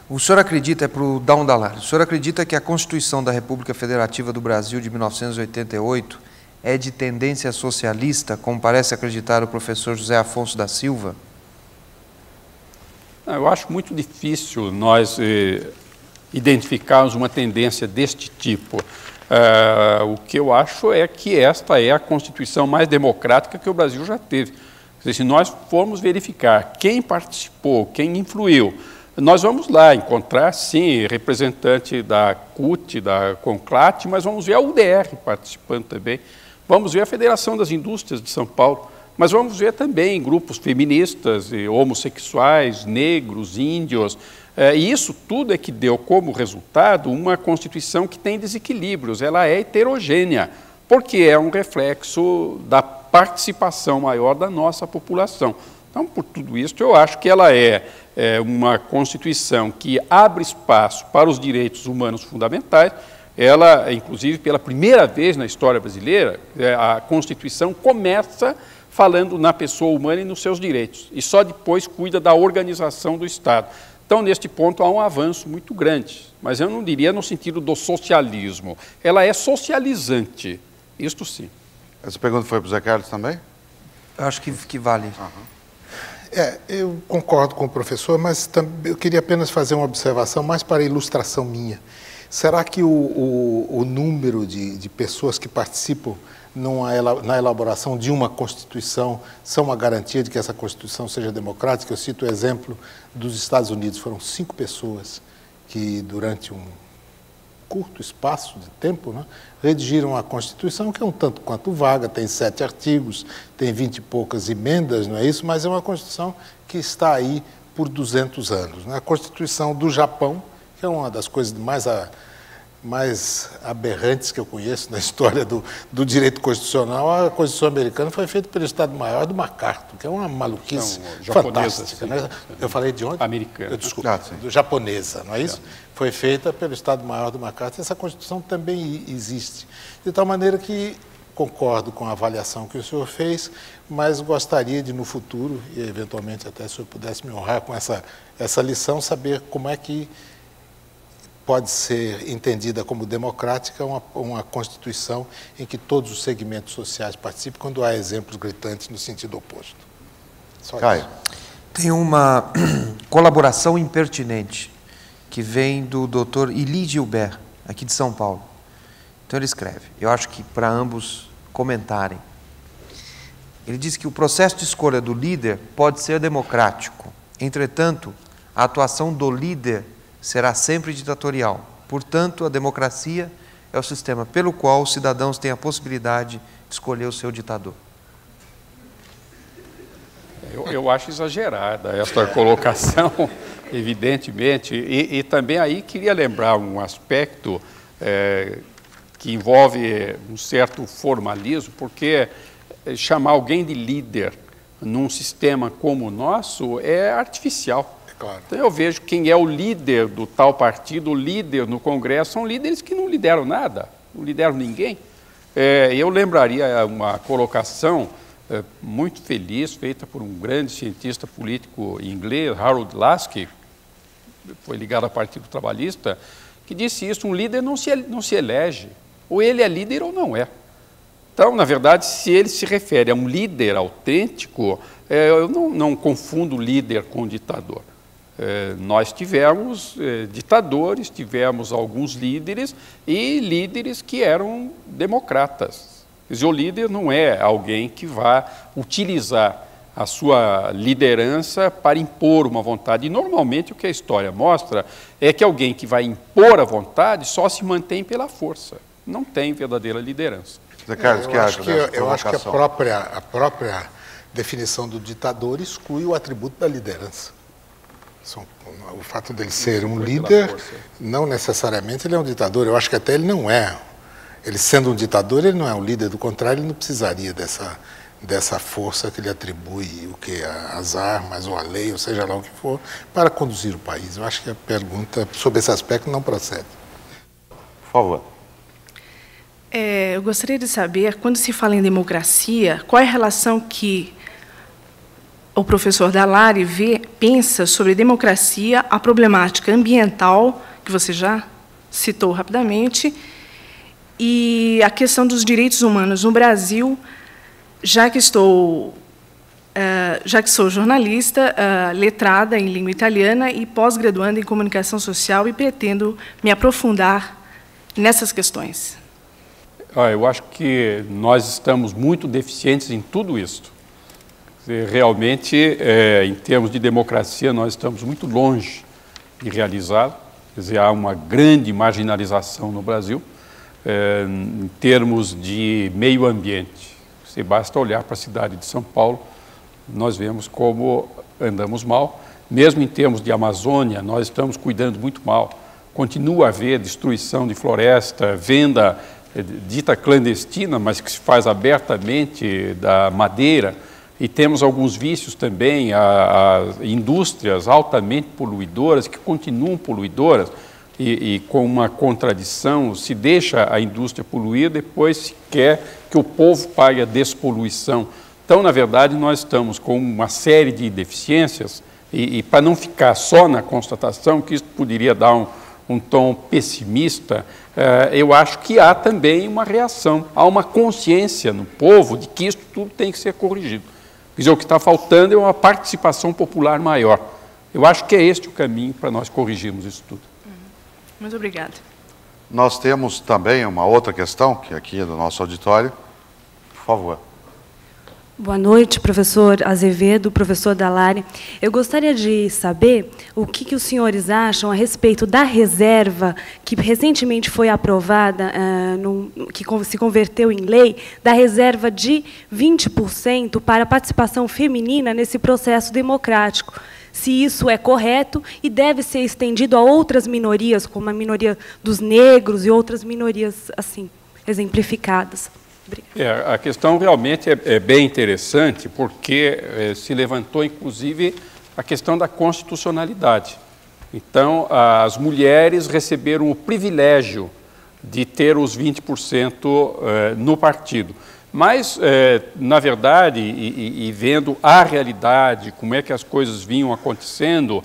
Speaker 2: O senhor acredita, é para o Down Dalar, o senhor acredita que a Constituição da República Federativa do Brasil de 1988 é de tendência socialista, como parece acreditar o professor José Afonso da Silva?
Speaker 4: Eu acho muito difícil nós identificarmos uma tendência deste tipo. O que eu acho é que esta é a Constituição mais democrática que o Brasil já teve. Quer dizer, se nós formos verificar quem participou, quem influiu, nós vamos lá encontrar, sim, representante da CUT, da CONCLAT, mas vamos ver a UDR participando também. Vamos ver a Federação das Indústrias de São Paulo, mas vamos ver também grupos feministas, homossexuais, negros, índios. E isso tudo é que deu como resultado uma Constituição que tem desequilíbrios, ela é heterogênea, porque é um reflexo da participação maior da nossa população. Então, por tudo isso, eu acho que ela é uma Constituição que abre espaço para os direitos humanos fundamentais. Ela, inclusive, pela primeira vez na história brasileira, a Constituição começa falando na pessoa humana e nos seus direitos, e só depois cuida da organização do Estado. Então, neste ponto, há um avanço muito grande, mas eu não diria no sentido do socialismo. Ela é socializante, isto sim.
Speaker 1: Essa pergunta foi para o Zé Carlos também?
Speaker 2: Eu acho que vale.
Speaker 3: Eu concordo com o professor, mas eu queria apenas fazer uma observação mais para ilustração minha. Será que o número de pessoas que participam na elaboração de uma Constituição são uma garantia de que essa Constituição seja democrática? Eu cito o exemplo dos Estados Unidos. Foram 5 pessoas que, durante um curto espaço de tempo, né, redigiram a Constituição, que é um tanto quanto vaga, tem 7 artigos, tem 20 e poucas emendas, não é isso? Mas é uma Constituição que está aí por 200 anos. Né? A Constituição do Japão, que é uma das coisas mais aberrantes que eu conheço na história do direito constitucional. A Constituição americana foi feita pelo Estado-Maior do MacArthur, que é uma maluquice fantástica. Né? Eu falei de onde?
Speaker 4: Americana.
Speaker 3: Desculpa, japonesa, não é isso? Foi feita pelo Estado-Maior do MacArthur. Essa Constituição também existe. De tal maneira que concordo com a avaliação que o senhor fez, mas gostaria de, no futuro, e eventualmente até se o senhor pudesse me honrar com essa lição, saber como é que pode ser entendida como democrática uma Constituição em que todos os segmentos sociais participem, quando há exemplos gritantes no sentido oposto.
Speaker 1: Caio.
Speaker 2: Tem uma colaboração impertinente que vem do Dr. Elie Gilbert, aqui de São Paulo. Então ele escreve, eu acho que para ambos comentarem. Ele diz que o processo de escolha do líder pode ser democrático, entretanto, a atuação do líder será sempre ditatorial. Portanto, a democracia é o sistema pelo qual os cidadãos têm a possibilidade de escolher o seu ditador.
Speaker 4: Eu acho exagerada esta colocação, evidentemente, e também aí queria lembrar um aspecto que envolve um certo formalismo, porque chamar alguém de líder num sistema como o nosso é artificial.
Speaker 3: Claro.
Speaker 4: Então eu vejo quem é o líder do tal partido, o líder no Congresso, são líderes que não lideram nada, não lideram ninguém. Eu lembraria uma colocação muito feliz, feita por um grande cientista político inglês, Harold Laski, foi ligado ao Partido Trabalhista, que disse isso: um líder não se elege, ou ele é líder ou não é. Então, na verdade, se ele se refere a um líder autêntico, eu não confundo líder com ditador. Nós tivemos ditadores, tivemos alguns líderes e líderes que eram democratas. Quer dizer, o líder não é alguém que vá utilizar a sua liderança para impor uma vontade. E, normalmente, o que a história mostra é que alguém que vai impor a vontade só se mantém pela força. Não tem verdadeira liderança.
Speaker 1: Zé Carlos, o que acha dessa
Speaker 3: eu acho que a
Speaker 1: provocação?
Speaker 3: própria definição do ditador exclui o atributo da liderança. O fato dele ser um líder, não necessariamente ele é um ditador. Eu acho que até ele não é. Ele sendo um ditador, ele não é um líder. Do contrário, ele não precisaria dessa força que lhe atribui as armas ou a lei, ou seja lá o que for, para conduzir o país. Eu acho que a pergunta sobre esse aspecto não procede.
Speaker 1: Por favor.
Speaker 7: Eu gostaria de saber, quando se fala em democracia, qual é a relação que o professor Dallari pensa sobre democracia, a problemática ambiental, que você já citou rapidamente, e a questão dos direitos humanos no Brasil, já que sou jornalista, letrada em língua italiana e pós-graduanda em comunicação social e pretendo me aprofundar nessas questões.
Speaker 4: Eu acho que nós estamos muito deficientes em tudo isso. Realmente, em termos de democracia, nós estamos muito longe de realizá-la. Quer dizer, há uma grande marginalização no Brasil, em termos de meio ambiente. Se basta olhar para a cidade de São Paulo, nós vemos como andamos mal. Mesmo em termos de Amazônia, nós estamos cuidando muito mal. Continua a haver destruição de floresta, venda dita clandestina, mas que se faz abertamente da madeira. E temos alguns vícios também, a indústrias altamente poluidoras, que continuam poluidoras, e com uma contradição, se deixa a indústria poluir, depois se quer que o povo pague a despoluição. Então, na verdade, nós estamos com uma série de deficiências, e para não ficar só na constatação, que isso poderia dar um tom pessimista, eu acho que há também uma reação, há uma consciência no povo de que isso tudo tem que ser corrigido. Quer dizer, o que está faltando é uma participação popular maior. Eu acho que é este o caminho para nós corrigirmos isso tudo.
Speaker 7: Muito obrigada.
Speaker 1: Nós temos também uma outra questão, que aqui é do nosso auditório. Por favor.
Speaker 8: Boa noite, professor Azevedo, professor Dallari. Eu gostaria de saber o que os senhores acham a respeito da reserva que recentemente foi aprovada, que se converteu em lei, da reserva de 20% para a participação feminina nesse processo democrático. Se isso é correto e deve ser estendido a outras minorias, como a minoria dos negros e outras minorias assim exemplificadas.
Speaker 4: A questão realmente é bem interessante, porque se levantou, inclusive, a questão da constitucionalidade. Então, as mulheres receberam o privilégio de ter os 20% no partido. Mas, na verdade, e vendo a realidade, como é que as coisas vinham acontecendo,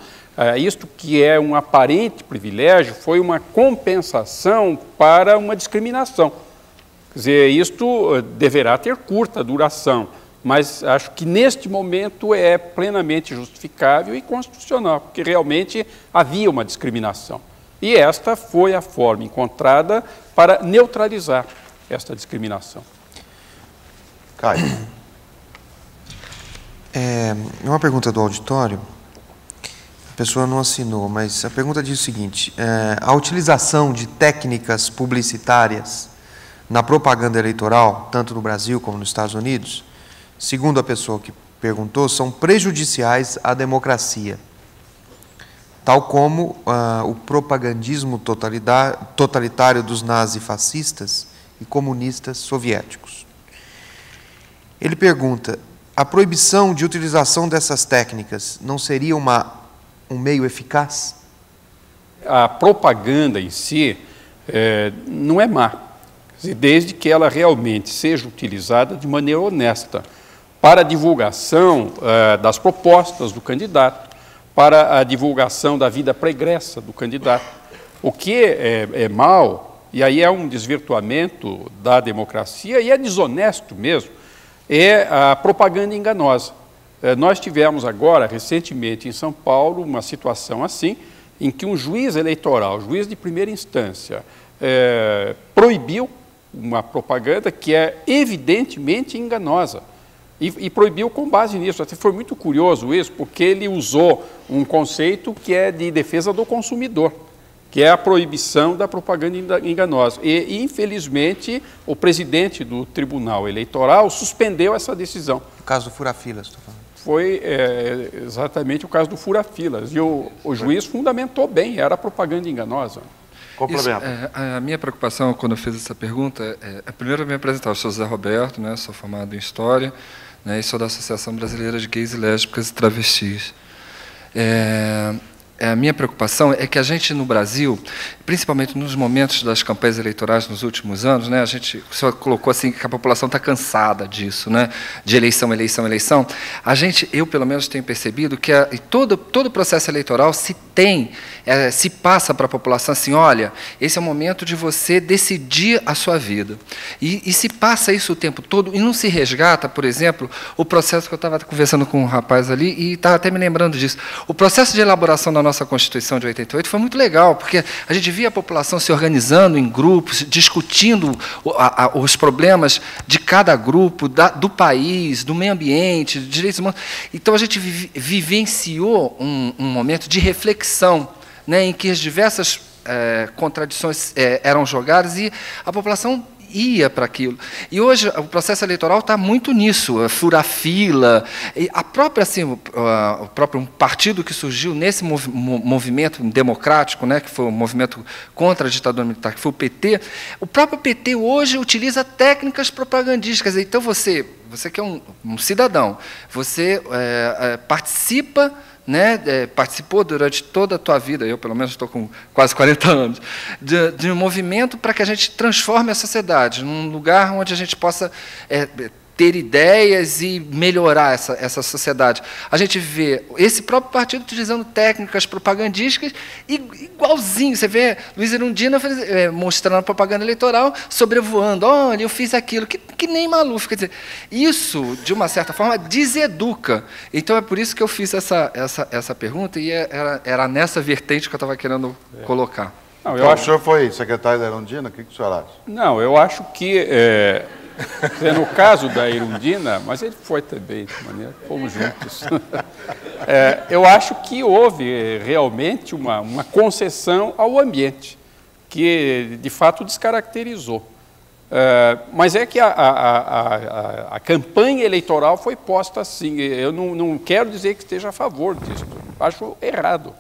Speaker 4: isto que é um aparente privilégio foi uma compensação para uma discriminação. Quer dizer, isto deverá ter curta duração, mas acho que neste momento é plenamente justificável e constitucional, porque realmente havia uma discriminação. E esta foi a forma encontrada para neutralizar esta discriminação.
Speaker 1: Caio.
Speaker 2: Uma pergunta do auditório. A pessoa não assinou, mas a pergunta diz o seguinte: a utilização de técnicas publicitárias na propaganda eleitoral, tanto no Brasil como nos Estados Unidos, segundo a pessoa que perguntou, são prejudiciais à democracia, tal como o propagandismo totalitário dos nazifascistas e comunistas soviéticos. Ele pergunta: a proibição de utilização dessas técnicas não seria um meio eficaz?
Speaker 4: A propaganda em si não é má, desde que ela realmente seja utilizada de maneira honesta para a divulgação das propostas do candidato, para a divulgação da vida pregressa do candidato. O que é mal e aí é um desvirtuamento da democracia e é desonesto mesmo, é a propaganda enganosa. Nós tivemos agora, recentemente, em São Paulo, uma situação assim, em que um juiz eleitoral, juiz de primeira instância, proibiu uma propaganda que é evidentemente enganosa. E proibiu com base nisso. Até foi muito curioso isso, porque ele usou um conceito que é de defesa do consumidor, que é a proibição da propaganda enganosa. E, infelizmente, o presidente do Tribunal Eleitoral suspendeu essa decisão.
Speaker 2: No caso do fura-filas, estou falando.
Speaker 4: Foi exatamente o caso do fura-filas. E o juiz fundamentou bem, era propaganda enganosa.
Speaker 1: Complemento.
Speaker 9: A minha preocupação, quando eu fiz essa pergunta, primeiro me apresentar. Eu sou José Roberto, né, sou formado em História, né, e sou da Associação Brasileira de Gays e Lésbicas e Travestis. A minha preocupação é que a gente, no Brasil, principalmente nos momentos das campanhas eleitorais nos últimos anos, né, o senhor colocou assim que a população está cansada disso, né, de eleição, eleição, eleição. Eu pelo menos tenho percebido que todo o processo eleitoral se passa para a população assim, olha, esse é o momento de você decidir a sua vida. E se passa isso o tempo todo e não se resgata, por exemplo, o processo que eu estava conversando com um rapaz ali e estava até me lembrando disso. O processo de elaboração da nossa Constituição de 88 foi muito legal, porque a gente via a população se organizando em grupos, discutindo os problemas de cada grupo, do país, do meio ambiente, de direitos humanos. Então, a gente vivenciou um momento de reflexão, né, em que as diversas contradições eram jogadas e a população ia para aquilo. E hoje o processo eleitoral está muito nisso, furar fila. E a própria, assim, o próprio partido que surgiu nesse movimento democrático, né, que foi o movimento contra a ditadura militar, que foi o PT, o próprio PT hoje utiliza técnicas propagandísticas. Então, você que é um cidadão, você participa, né, participou durante toda a tua vida, eu pelo menos estou com quase 40 anos, de um movimento para que a gente transforme a sociedade num lugar onde a gente possa ter ideias e melhorar essa sociedade. A gente vê esse próprio partido utilizando técnicas propagandísticas igualzinho. Você vê Luiz Erundina mostrando a propaganda eleitoral, sobrevoando. Olha, eu fiz aquilo, que nem Maluf. Quer dizer, isso, de uma certa forma, deseduca. Então, é por isso que eu fiz essa pergunta e era nessa vertente que eu estava querendo colocar.
Speaker 1: Não, então, o senhor foi secretário da Erundina, o que o senhor acha?
Speaker 4: Não, eu acho que... no caso da Erundina, mas ele foi também, de maneira, fomos juntos. Eu acho que houve realmente uma concessão ao ambiente, que de fato descaracterizou. Mas é que a campanha eleitoral foi posta assim. Eu não quero dizer que esteja a favor disso, acho errado.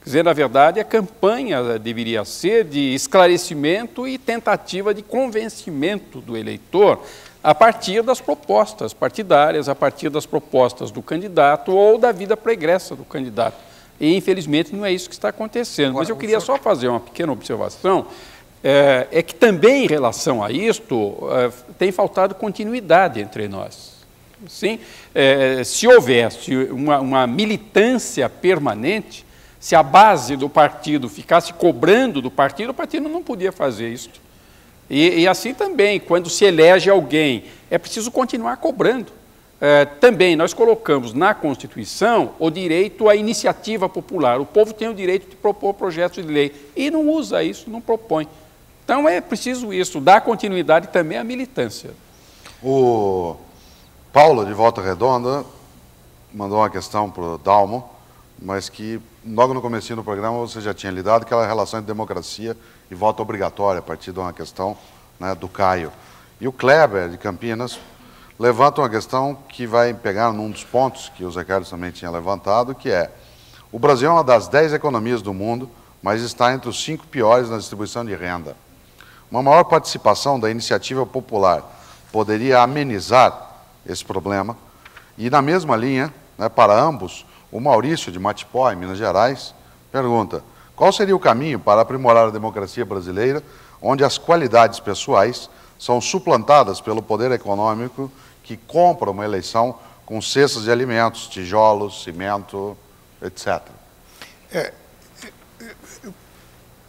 Speaker 4: Quer dizer, na verdade, a campanha deveria ser de esclarecimento e tentativa de convencimento do eleitor a partir das propostas partidárias, a partir das propostas do candidato ou da vida pregressa do candidato. E, infelizmente, não é isso que está acontecendo. Mas eu queria só fazer uma pequena observação, é que também, em relação a isto, tem faltado continuidade entre nós. Sim? Se houvesse uma militância permanente, se a base do partido ficasse cobrando do partido, o partido não podia fazer isso. E assim também, quando se elege alguém, é preciso continuar cobrando. Também nós colocamos na Constituição o direito à iniciativa popular. O povo tem o direito de propor projetos de lei e não usa isso, não propõe. Então é preciso isso, dar continuidade também à militância.
Speaker 1: O Paulo, de Volta Redonda, mandou uma questão para o Dalmo, mas que logo no comecinho do programa você já tinha lidado, aquela relação entre democracia e voto obrigatório, a partir de uma questão, né, do Caio. E o Kleber, de Campinas, levanta uma questão que vai pegar num dos pontos que o Zé Carlos também tinha levantado, que é: o Brasil é uma das 10 economias do mundo, mas está entre os 5 piores na distribuição de renda. Uma maior participação da iniciativa popular poderia amenizar esse problema. E na mesma linha, né, para ambos, o Maurício, de Matipó, em Minas Gerais, pergunta: qual seria o caminho para aprimorar a democracia brasileira, onde as qualidades pessoais são suplantadas pelo poder econômico que compra uma eleição com cestas de alimentos, tijolos, cimento, etc.?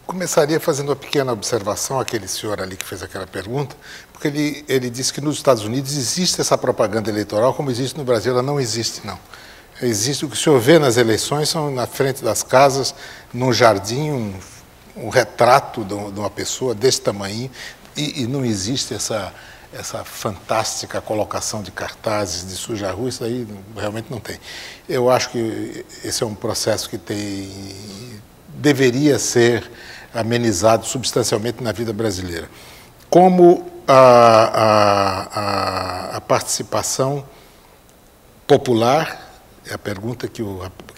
Speaker 3: Começaria fazendo uma pequena observação àquele senhor ali que fez aquela pergunta, porque ele disse que nos Estados Unidos existe essa propaganda eleitoral, como existe no Brasil. Ela não existe, não. Existe o que o senhor vê nas eleições, são na frente das casas, num jardim, um retrato de uma pessoa desse tamanho, e não existe essa fantástica colocação de cartazes, de suja a rua. Isso aí realmente não tem. Eu acho que esse é um processo que deveria ser amenizado substancialmente na vida brasileira. Como a participação popular, é a pergunta que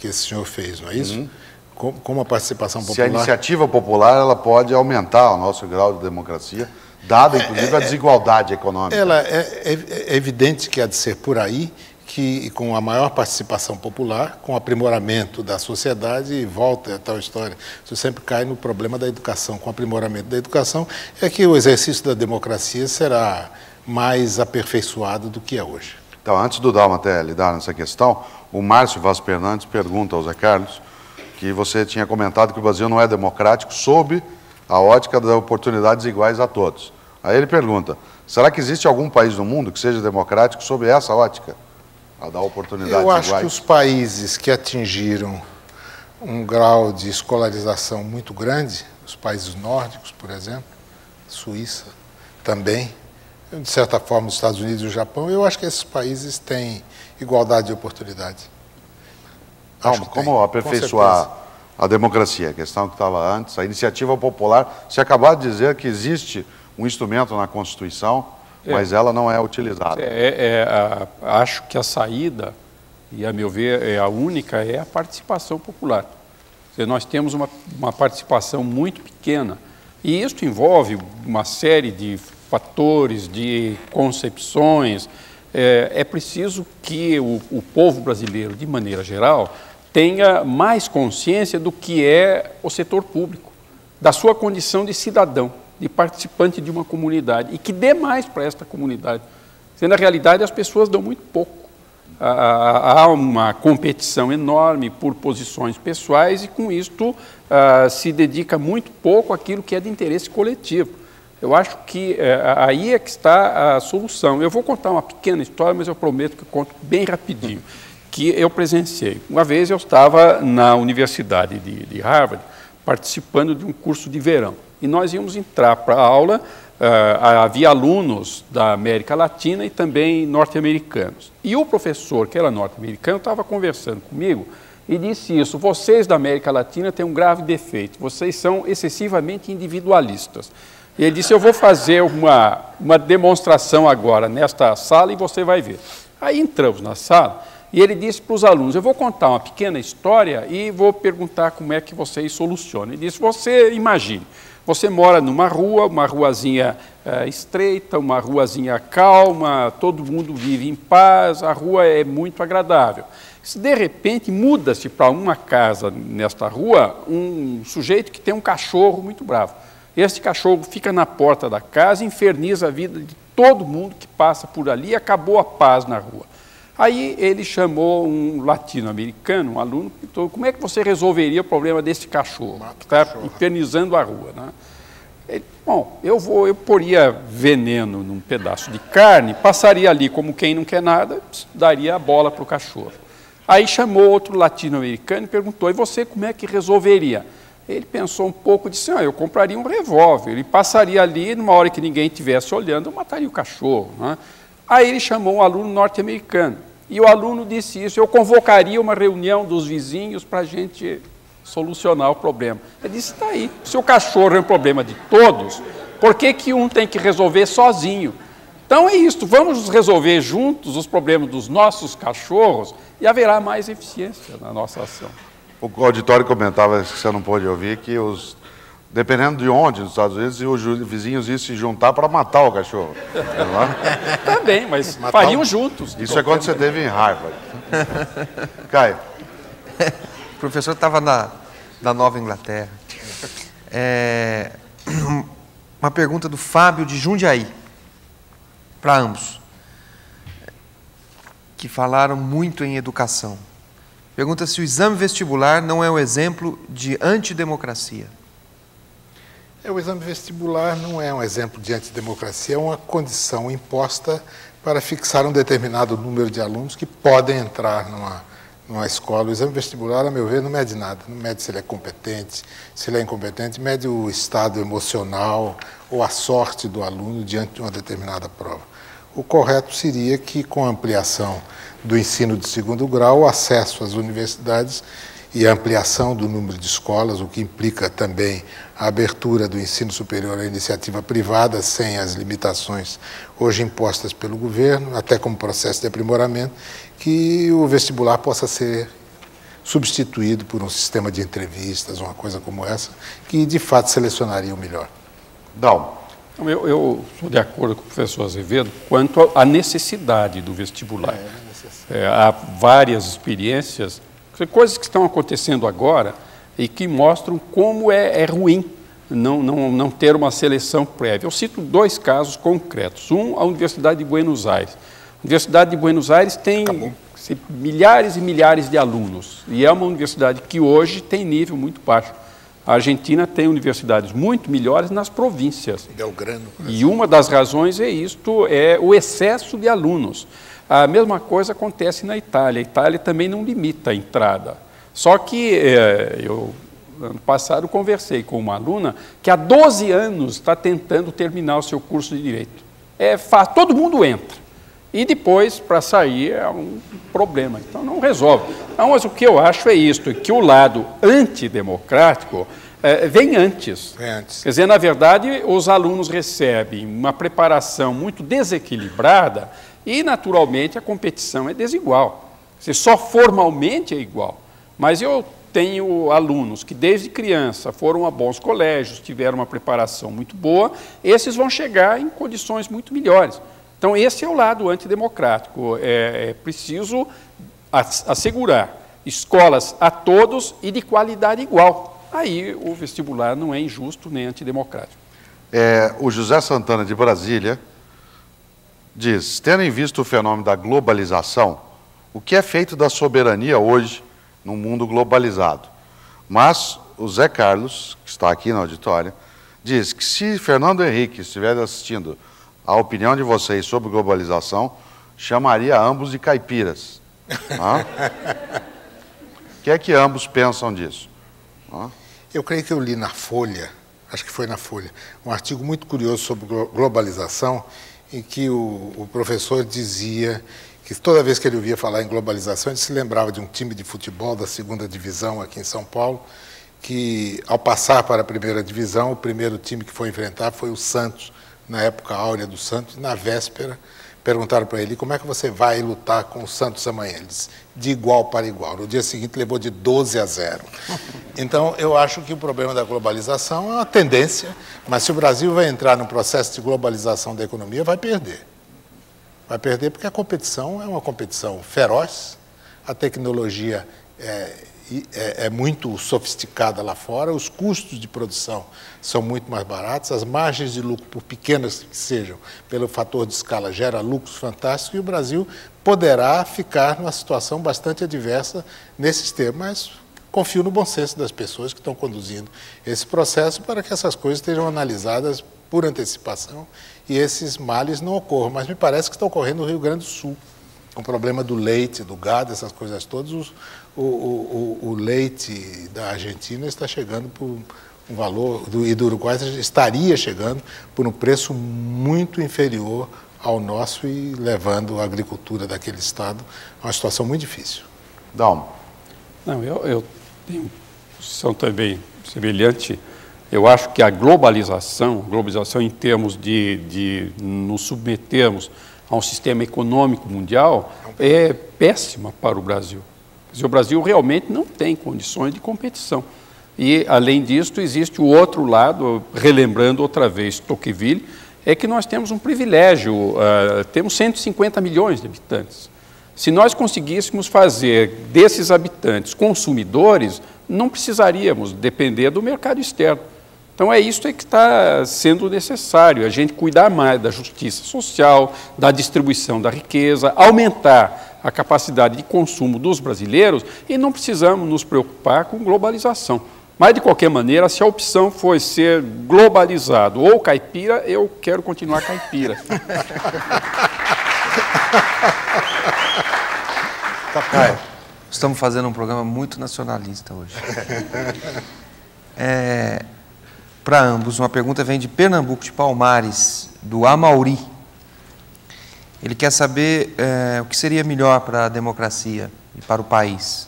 Speaker 3: esse senhor fez, não é isso?
Speaker 1: Uhum.
Speaker 3: Como a participação popular...
Speaker 1: Se a iniciativa popular ela pode aumentar o nosso grau de democracia, dada, inclusive, a desigualdade econômica.
Speaker 3: Ela é evidente que há de ser por aí, que com a maior participação popular, com o aprimoramento da sociedade, e volta a tal história, você sempre cai no problema da educação. Com o aprimoramento da educação, é que o exercício da democracia será mais aperfeiçoado do que é hoje.
Speaker 1: Então, antes do Dalma até lidar nessa questão, o Márcio Vaz Fernandes pergunta ao Zé Carlos que você tinha comentado que o Brasil não é democrático sob a ótica das oportunidades iguais a todos. Aí ele pergunta, será que existe algum país no mundo que seja democrático sob essa ótica? A dar oportunidades iguais?
Speaker 3: Eu acho que os países que atingiram um grau de escolarização muito grande, os países nórdicos, por exemplo, Suíça também, de certa forma os Estados Unidos e o Japão, eu acho que esses países têm igualdade de oportunidades.
Speaker 1: Como aperfeiçoar a democracia? A questão que estava antes, a iniciativa popular, você acabou de dizer que existe um instrumento na Constituição, mas ela não é utilizada.
Speaker 4: Acho que a saída, e a meu ver a única, é a participação popular. Nós temos uma participação muito pequena, e isso envolve uma série de fatores, de concepções. É preciso que o povo brasileiro, de maneira geral, tenha mais consciência do que é o setor público, da sua condição de cidadão, de participante de uma comunidade, e que dê mais para esta comunidade. Na realidade, as pessoas dão muito pouco. Há uma competição enorme por posições pessoais e, com isto, se dedica muito pouco àquilo que é de interesse coletivo. Eu acho que aí é que está a solução. Eu vou contar uma pequena história, mas eu prometo que eu conto bem rapidinho, que eu presenciei. Uma vez eu estava na Universidade de Harvard, participando de um curso de verão, e nós íamos entrar para a aula. Havia alunos da América Latina e também norte-americanos. E o professor, que era norte-americano, estava conversando comigo e disse isso: vocês da América Latina têm um grave defeito, vocês são excessivamente individualistas. E ele disse, eu vou fazer uma demonstração agora nesta sala e você vai ver. Aí entramos na sala e ele disse para os alunos, eu vou contar uma pequena história e vou perguntar como é que vocês solucionam. Ele disse, você imagine, você mora numa rua, uma ruazinha estreita, uma ruazinha calma, todo mundo vive em paz, a rua é muito agradável. Se de repente muda-se para uma casa nesta rua, um sujeito que tem um cachorro muito bravo. Este cachorro fica na porta da casa, inferniza a vida de todo mundo que passa por ali e acabou a paz na rua. Aí ele chamou um latino-americano, um aluno, e perguntou, como é que você resolveria o problema desse cachorro, que está infernizando a rua, né? Ele, bom, eu poria veneno num pedaço de carne, passaria ali como quem não quer nada, daria a bola para o cachorro. Aí chamou outro latino-americano e perguntou, e você como é que resolveria? Ele pensou um pouco e disse, eu compraria um revólver, ele passaria ali, numa hora que ninguém estivesse olhando, eu mataria o cachorro, né? Aí ele chamou um aluno norte-americano, e o aluno disse isso, eu convocaria uma reunião dos vizinhos para a gente solucionar o problema. Ele disse, está aí, se o cachorro é um problema de todos, por que um tem que resolver sozinho? Então é isso, vamos resolver juntos os problemas dos nossos cachorros e haverá mais eficiência na nossa ação.
Speaker 1: O auditório comentava, que você não pôde ouvir, que dependendo de onde, nos Estados Unidos, os vizinhos iam se juntar para matar o cachorro.
Speaker 4: Também, mas fariam juntos.
Speaker 1: Isso é quando você esteve em Harvard. Caio.
Speaker 2: O professor estava na Nova Inglaterra. Uma pergunta do Fábio de Jundiaí, para ambos, que falaram muito em educação. Pergunta se o exame vestibular não é um exemplo de antidemocracia.
Speaker 3: O exame vestibular não é um exemplo de antidemocracia, é uma condição imposta para fixar um determinado número de alunos que podem entrar numa escola. O exame vestibular, a meu ver, não mede nada. Não mede se ele é competente, se ele é incompetente, mede o estado emocional ou a sorte do aluno diante de uma determinada prova. O correto seria que, com a ampliação do ensino de segundo grau, o acesso às universidades e a ampliação do número de escolas, o que implica também a abertura do ensino superior à iniciativa privada, sem as limitações hoje impostas pelo governo, até como processo de aprimoramento, que o vestibular possa ser substituído por um sistema de entrevistas, uma coisa como essa, que de fato selecionaria o melhor.
Speaker 4: Eu sou de acordo com o professor Azevedo quanto à necessidade do vestibular. Há várias experiências, coisas que estão acontecendo agora e que mostram como é ruim não ter uma seleção prévia. Eu cito 2 casos concretos. Um, a Universidade de Buenos Aires. A Universidade de Buenos Aires tem milhares e milhares de alunos e é uma universidade que hoje tem nível muito baixo. A Argentina tem universidades muito melhores nas províncias.
Speaker 3: Belgrano.
Speaker 4: E uma das razões é o excesso de alunos. A mesma coisa acontece na Itália. A Itália também não limita a entrada. Só que eu, ano passado, conversei com uma aluna que há 12 anos está tentando terminar o seu curso de Direito. Todo mundo entra. E depois, para sair, é um problema. Então, não resolve. Então, mas o que eu acho é isto, que o lado antidemocrático vem antes. Quer dizer, na verdade, os alunos recebem uma preparação muito desequilibrada e, naturalmente, a competição é desigual. Quer dizer, só formalmente é igual. Mas eu tenho alunos que, desde criança, foram a bons colégios, tiveram uma preparação muito boa, esses vão chegar em condições muito melhores. Então, esse é o lado antidemocrático. É preciso assegurar escolas a todos e de qualidade igual. Aí o vestibular não é injusto nem antidemocrático.
Speaker 1: O José Santana, de Brasília, diz, tendo em vista o fenômeno da globalização, o que é feito da soberania hoje num mundo globalizado? Mas o Zé Carlos, que está aqui na auditória, diz que se Fernando Henrique estiver assistindo a opinião de vocês sobre globalização, chamaria ambos de caipiras. O que é que ambos pensam disso?
Speaker 3: Eu creio que eu li na Folha, acho que foi na Folha, um artigo muito curioso sobre globalização, em que o professor dizia que toda vez que ele ouvia falar em globalização, ele se lembrava de um time de futebol da 2ª divisão aqui em São Paulo, que ao passar para a 1ª divisão, o primeiro time que foi enfrentar foi o Santos, na época áurea do Santos, e na véspera perguntaram para ele como é que você vai lutar com o Santos amanhã. Ele disse, de igual para igual. No dia seguinte levou de 12-0. Então, eu acho que o problema da globalização é uma tendência, mas se o Brasil vai entrar no processo de globalização da economia, vai perder. Vai perder porque a competição é uma competição feroz, a tecnologia é muito sofisticada lá fora, os custos de produção são muito mais baratos, as margens de lucro, por pequenas que sejam, pelo fator de escala, gera lucros fantásticos, e o Brasil poderá ficar numa situação bastante adversa nesses termos, mas confio no bom senso das pessoas que estão conduzindo esse processo para que essas coisas estejam analisadas por antecipação e esses males não ocorram. Mas me parece que está ocorrendo no Rio Grande do Sul, com o problema do leite, do gado, essas coisas todas. O leite da Argentina está chegando por um valor, e do Uruguai estaria chegando por um preço muito inferior ao nosso e levando a agricultura daquele estado a uma situação muito difícil.
Speaker 1: Dalmo.
Speaker 4: Não, eu tenho uma posição também semelhante. Eu acho que a globalização em termos de nos submetermos a um sistema econômico mundial é péssima para o Brasil. O Brasil realmente não tem condições de competição. E, além disso, existe o outro lado, relembrando outra vez Tocqueville, é que nós temos um privilégio, temos 150 milhões de habitantes. Se nós conseguíssemos fazer desses habitantes consumidores, não precisaríamos depender do mercado externo. Então, é isso que está sendo necessário, a gente cuidar mais da justiça social, da distribuição da riqueza, aumentar a capacidade de consumo dos brasileiros e não precisamos nos preocupar com globalização. Mas, de qualquer maneira, se a opção foi ser globalizado ou caipira, eu quero continuar caipira.
Speaker 2: Caio, estamos fazendo um programa muito nacionalista hoje. Para ambos, uma pergunta vem de Pernambuco, de Palmares, do Amauri. Ele quer saber o que seria melhor para a democracia e para o país,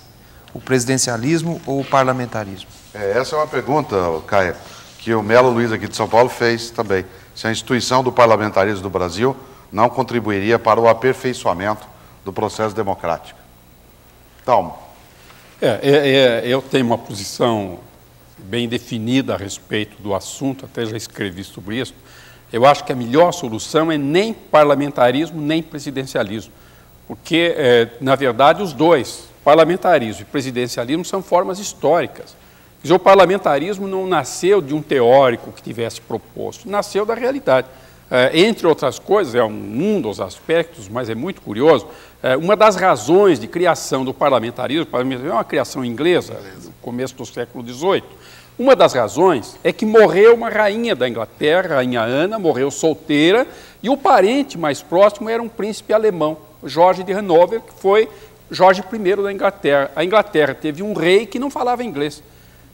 Speaker 2: o presidencialismo ou o parlamentarismo?
Speaker 1: Essa é uma pergunta, Caio, que o Melo Luiz aqui de São Paulo fez também. Se a instituição do parlamentarismo do Brasil não contribuiria para o aperfeiçoamento do processo democrático. Então,
Speaker 4: eu tenho uma posição bem definida a respeito do assunto, até já escrevi sobre isso. Eu acho que a melhor solução é nem parlamentarismo, nem presidencialismo, porque, na verdade, os dois, parlamentarismo e presidencialismo, são formas históricas. Quer dizer, o parlamentarismo não nasceu de um teórico que tivesse proposto, nasceu da realidade. Entre outras coisas, é um dos aspectos, mas é muito curioso, uma das razões de criação do parlamentarismo é uma criação inglesa, no começo do século XVIII. Uma das razões é que morreu uma rainha da Inglaterra, a Rainha Ana, morreu solteira, e o parente mais próximo era um príncipe alemão, Jorge de Hanover, que foi Jorge I da Inglaterra. A Inglaterra teve um rei que não falava inglês.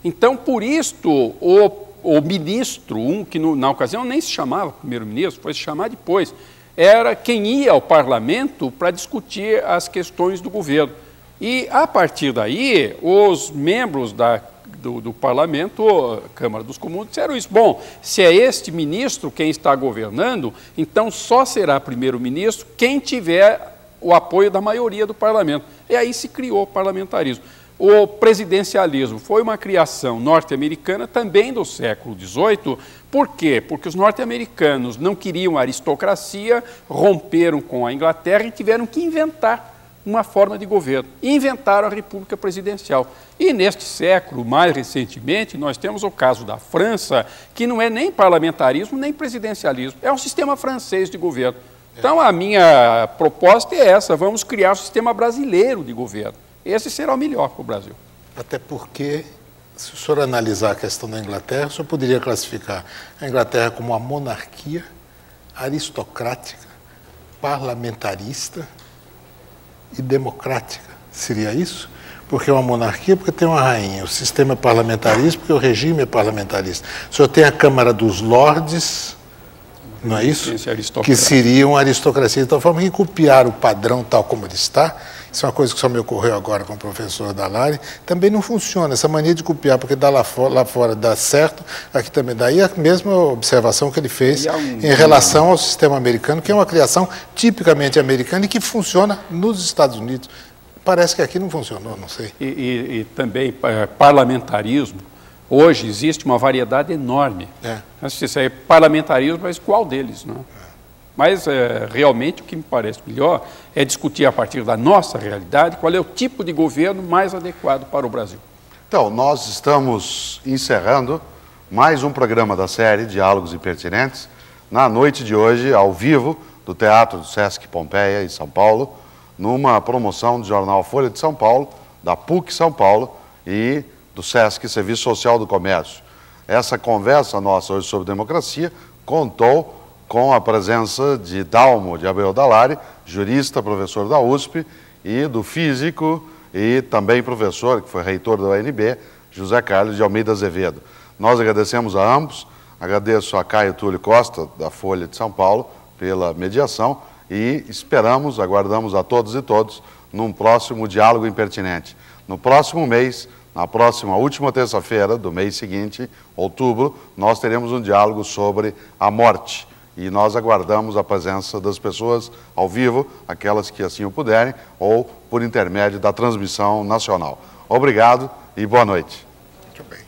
Speaker 4: Então, por isto, o ministro, que na ocasião nem se chamava primeiro-ministro, foi se chamar depois, era quem ia ao parlamento para discutir as questões do governo. E, a partir daí, os membros do parlamento, Câmara dos Comuns, disseram isso. Bom, se é este ministro quem está governando, então só será primeiro-ministro quem tiver o apoio da maioria do parlamento. E aí se criou o parlamentarismo. O presidencialismo foi uma criação norte-americana também do século XVIII. Por quê? Porque os norte-americanos não queriam aristocracia, romperam com a Inglaterra e tiveram que inventar uma forma de governo. Inventaram a República Presidencial. E neste século, mais recentemente, nós temos o caso da França, que não é nem parlamentarismo, nem presidencialismo. É um sistema francês de governo. Então, a minha proposta é essa, vamos criar um sistema brasileiro de governo. Esse será o melhor para o Brasil.
Speaker 3: Até porque, se o senhor analisar a questão da Inglaterra, o senhor poderia classificar a Inglaterra como uma monarquia aristocrática, parlamentarista e democrática. Seria isso? Porque é uma monarquia, porque tem uma rainha. O sistema é parlamentarista, porque o regime é parlamentarista. O senhor tem a Câmara dos Lordes, não é isso? Que seria uma aristocracia. De tal forma que copiar o padrão tal como ele está, isso é uma coisa que só me ocorreu agora com o professor Dallari, também não funciona. Essa mania de copiar, porque lá fora dá certo, aqui também dá. E a mesma observação que ele fez em relação ao sistema americano, que é uma criação tipicamente americana e que funciona nos Estados Unidos. Parece que aqui não funcionou, não sei.
Speaker 4: E também parlamentarismo. Hoje existe uma variedade enorme. Se é parlamentarismo, mas qual deles? Não? Mas realmente o que me parece melhor é discutir a partir da nossa realidade qual é o tipo de governo mais adequado para o Brasil.
Speaker 1: Então, nós estamos encerrando mais um programa da série Diálogos Impertinentes, na noite de hoje, ao vivo, do Teatro do Sesc Pompeia, em São Paulo, numa promoção do jornal Folha de São Paulo, da PUC São Paulo e do Sesc Serviço Social do Comércio. Essa conversa nossa hoje sobre democracia contou com a presença de Dalmo de Abreu Dallari, jurista, professor da USP, e do físico e também professor, que foi reitor da UNB, José Carlos de Almeida Azevedo. Nós agradecemos a ambos, agradeço a Caio Túlio Costa, da Folha de São Paulo, pela mediação e esperamos, aguardamos a todos e todos num próximo Diálogo Impertinente. No próximo mês, na próxima última terça-feira do mês seguinte, outubro, nós teremos um diálogo sobre a morte. E nós aguardamos a presença das pessoas ao vivo, aquelas que assim o puderem, ou por intermédio da transmissão nacional. Obrigado e boa noite.
Speaker 3: Muito bem.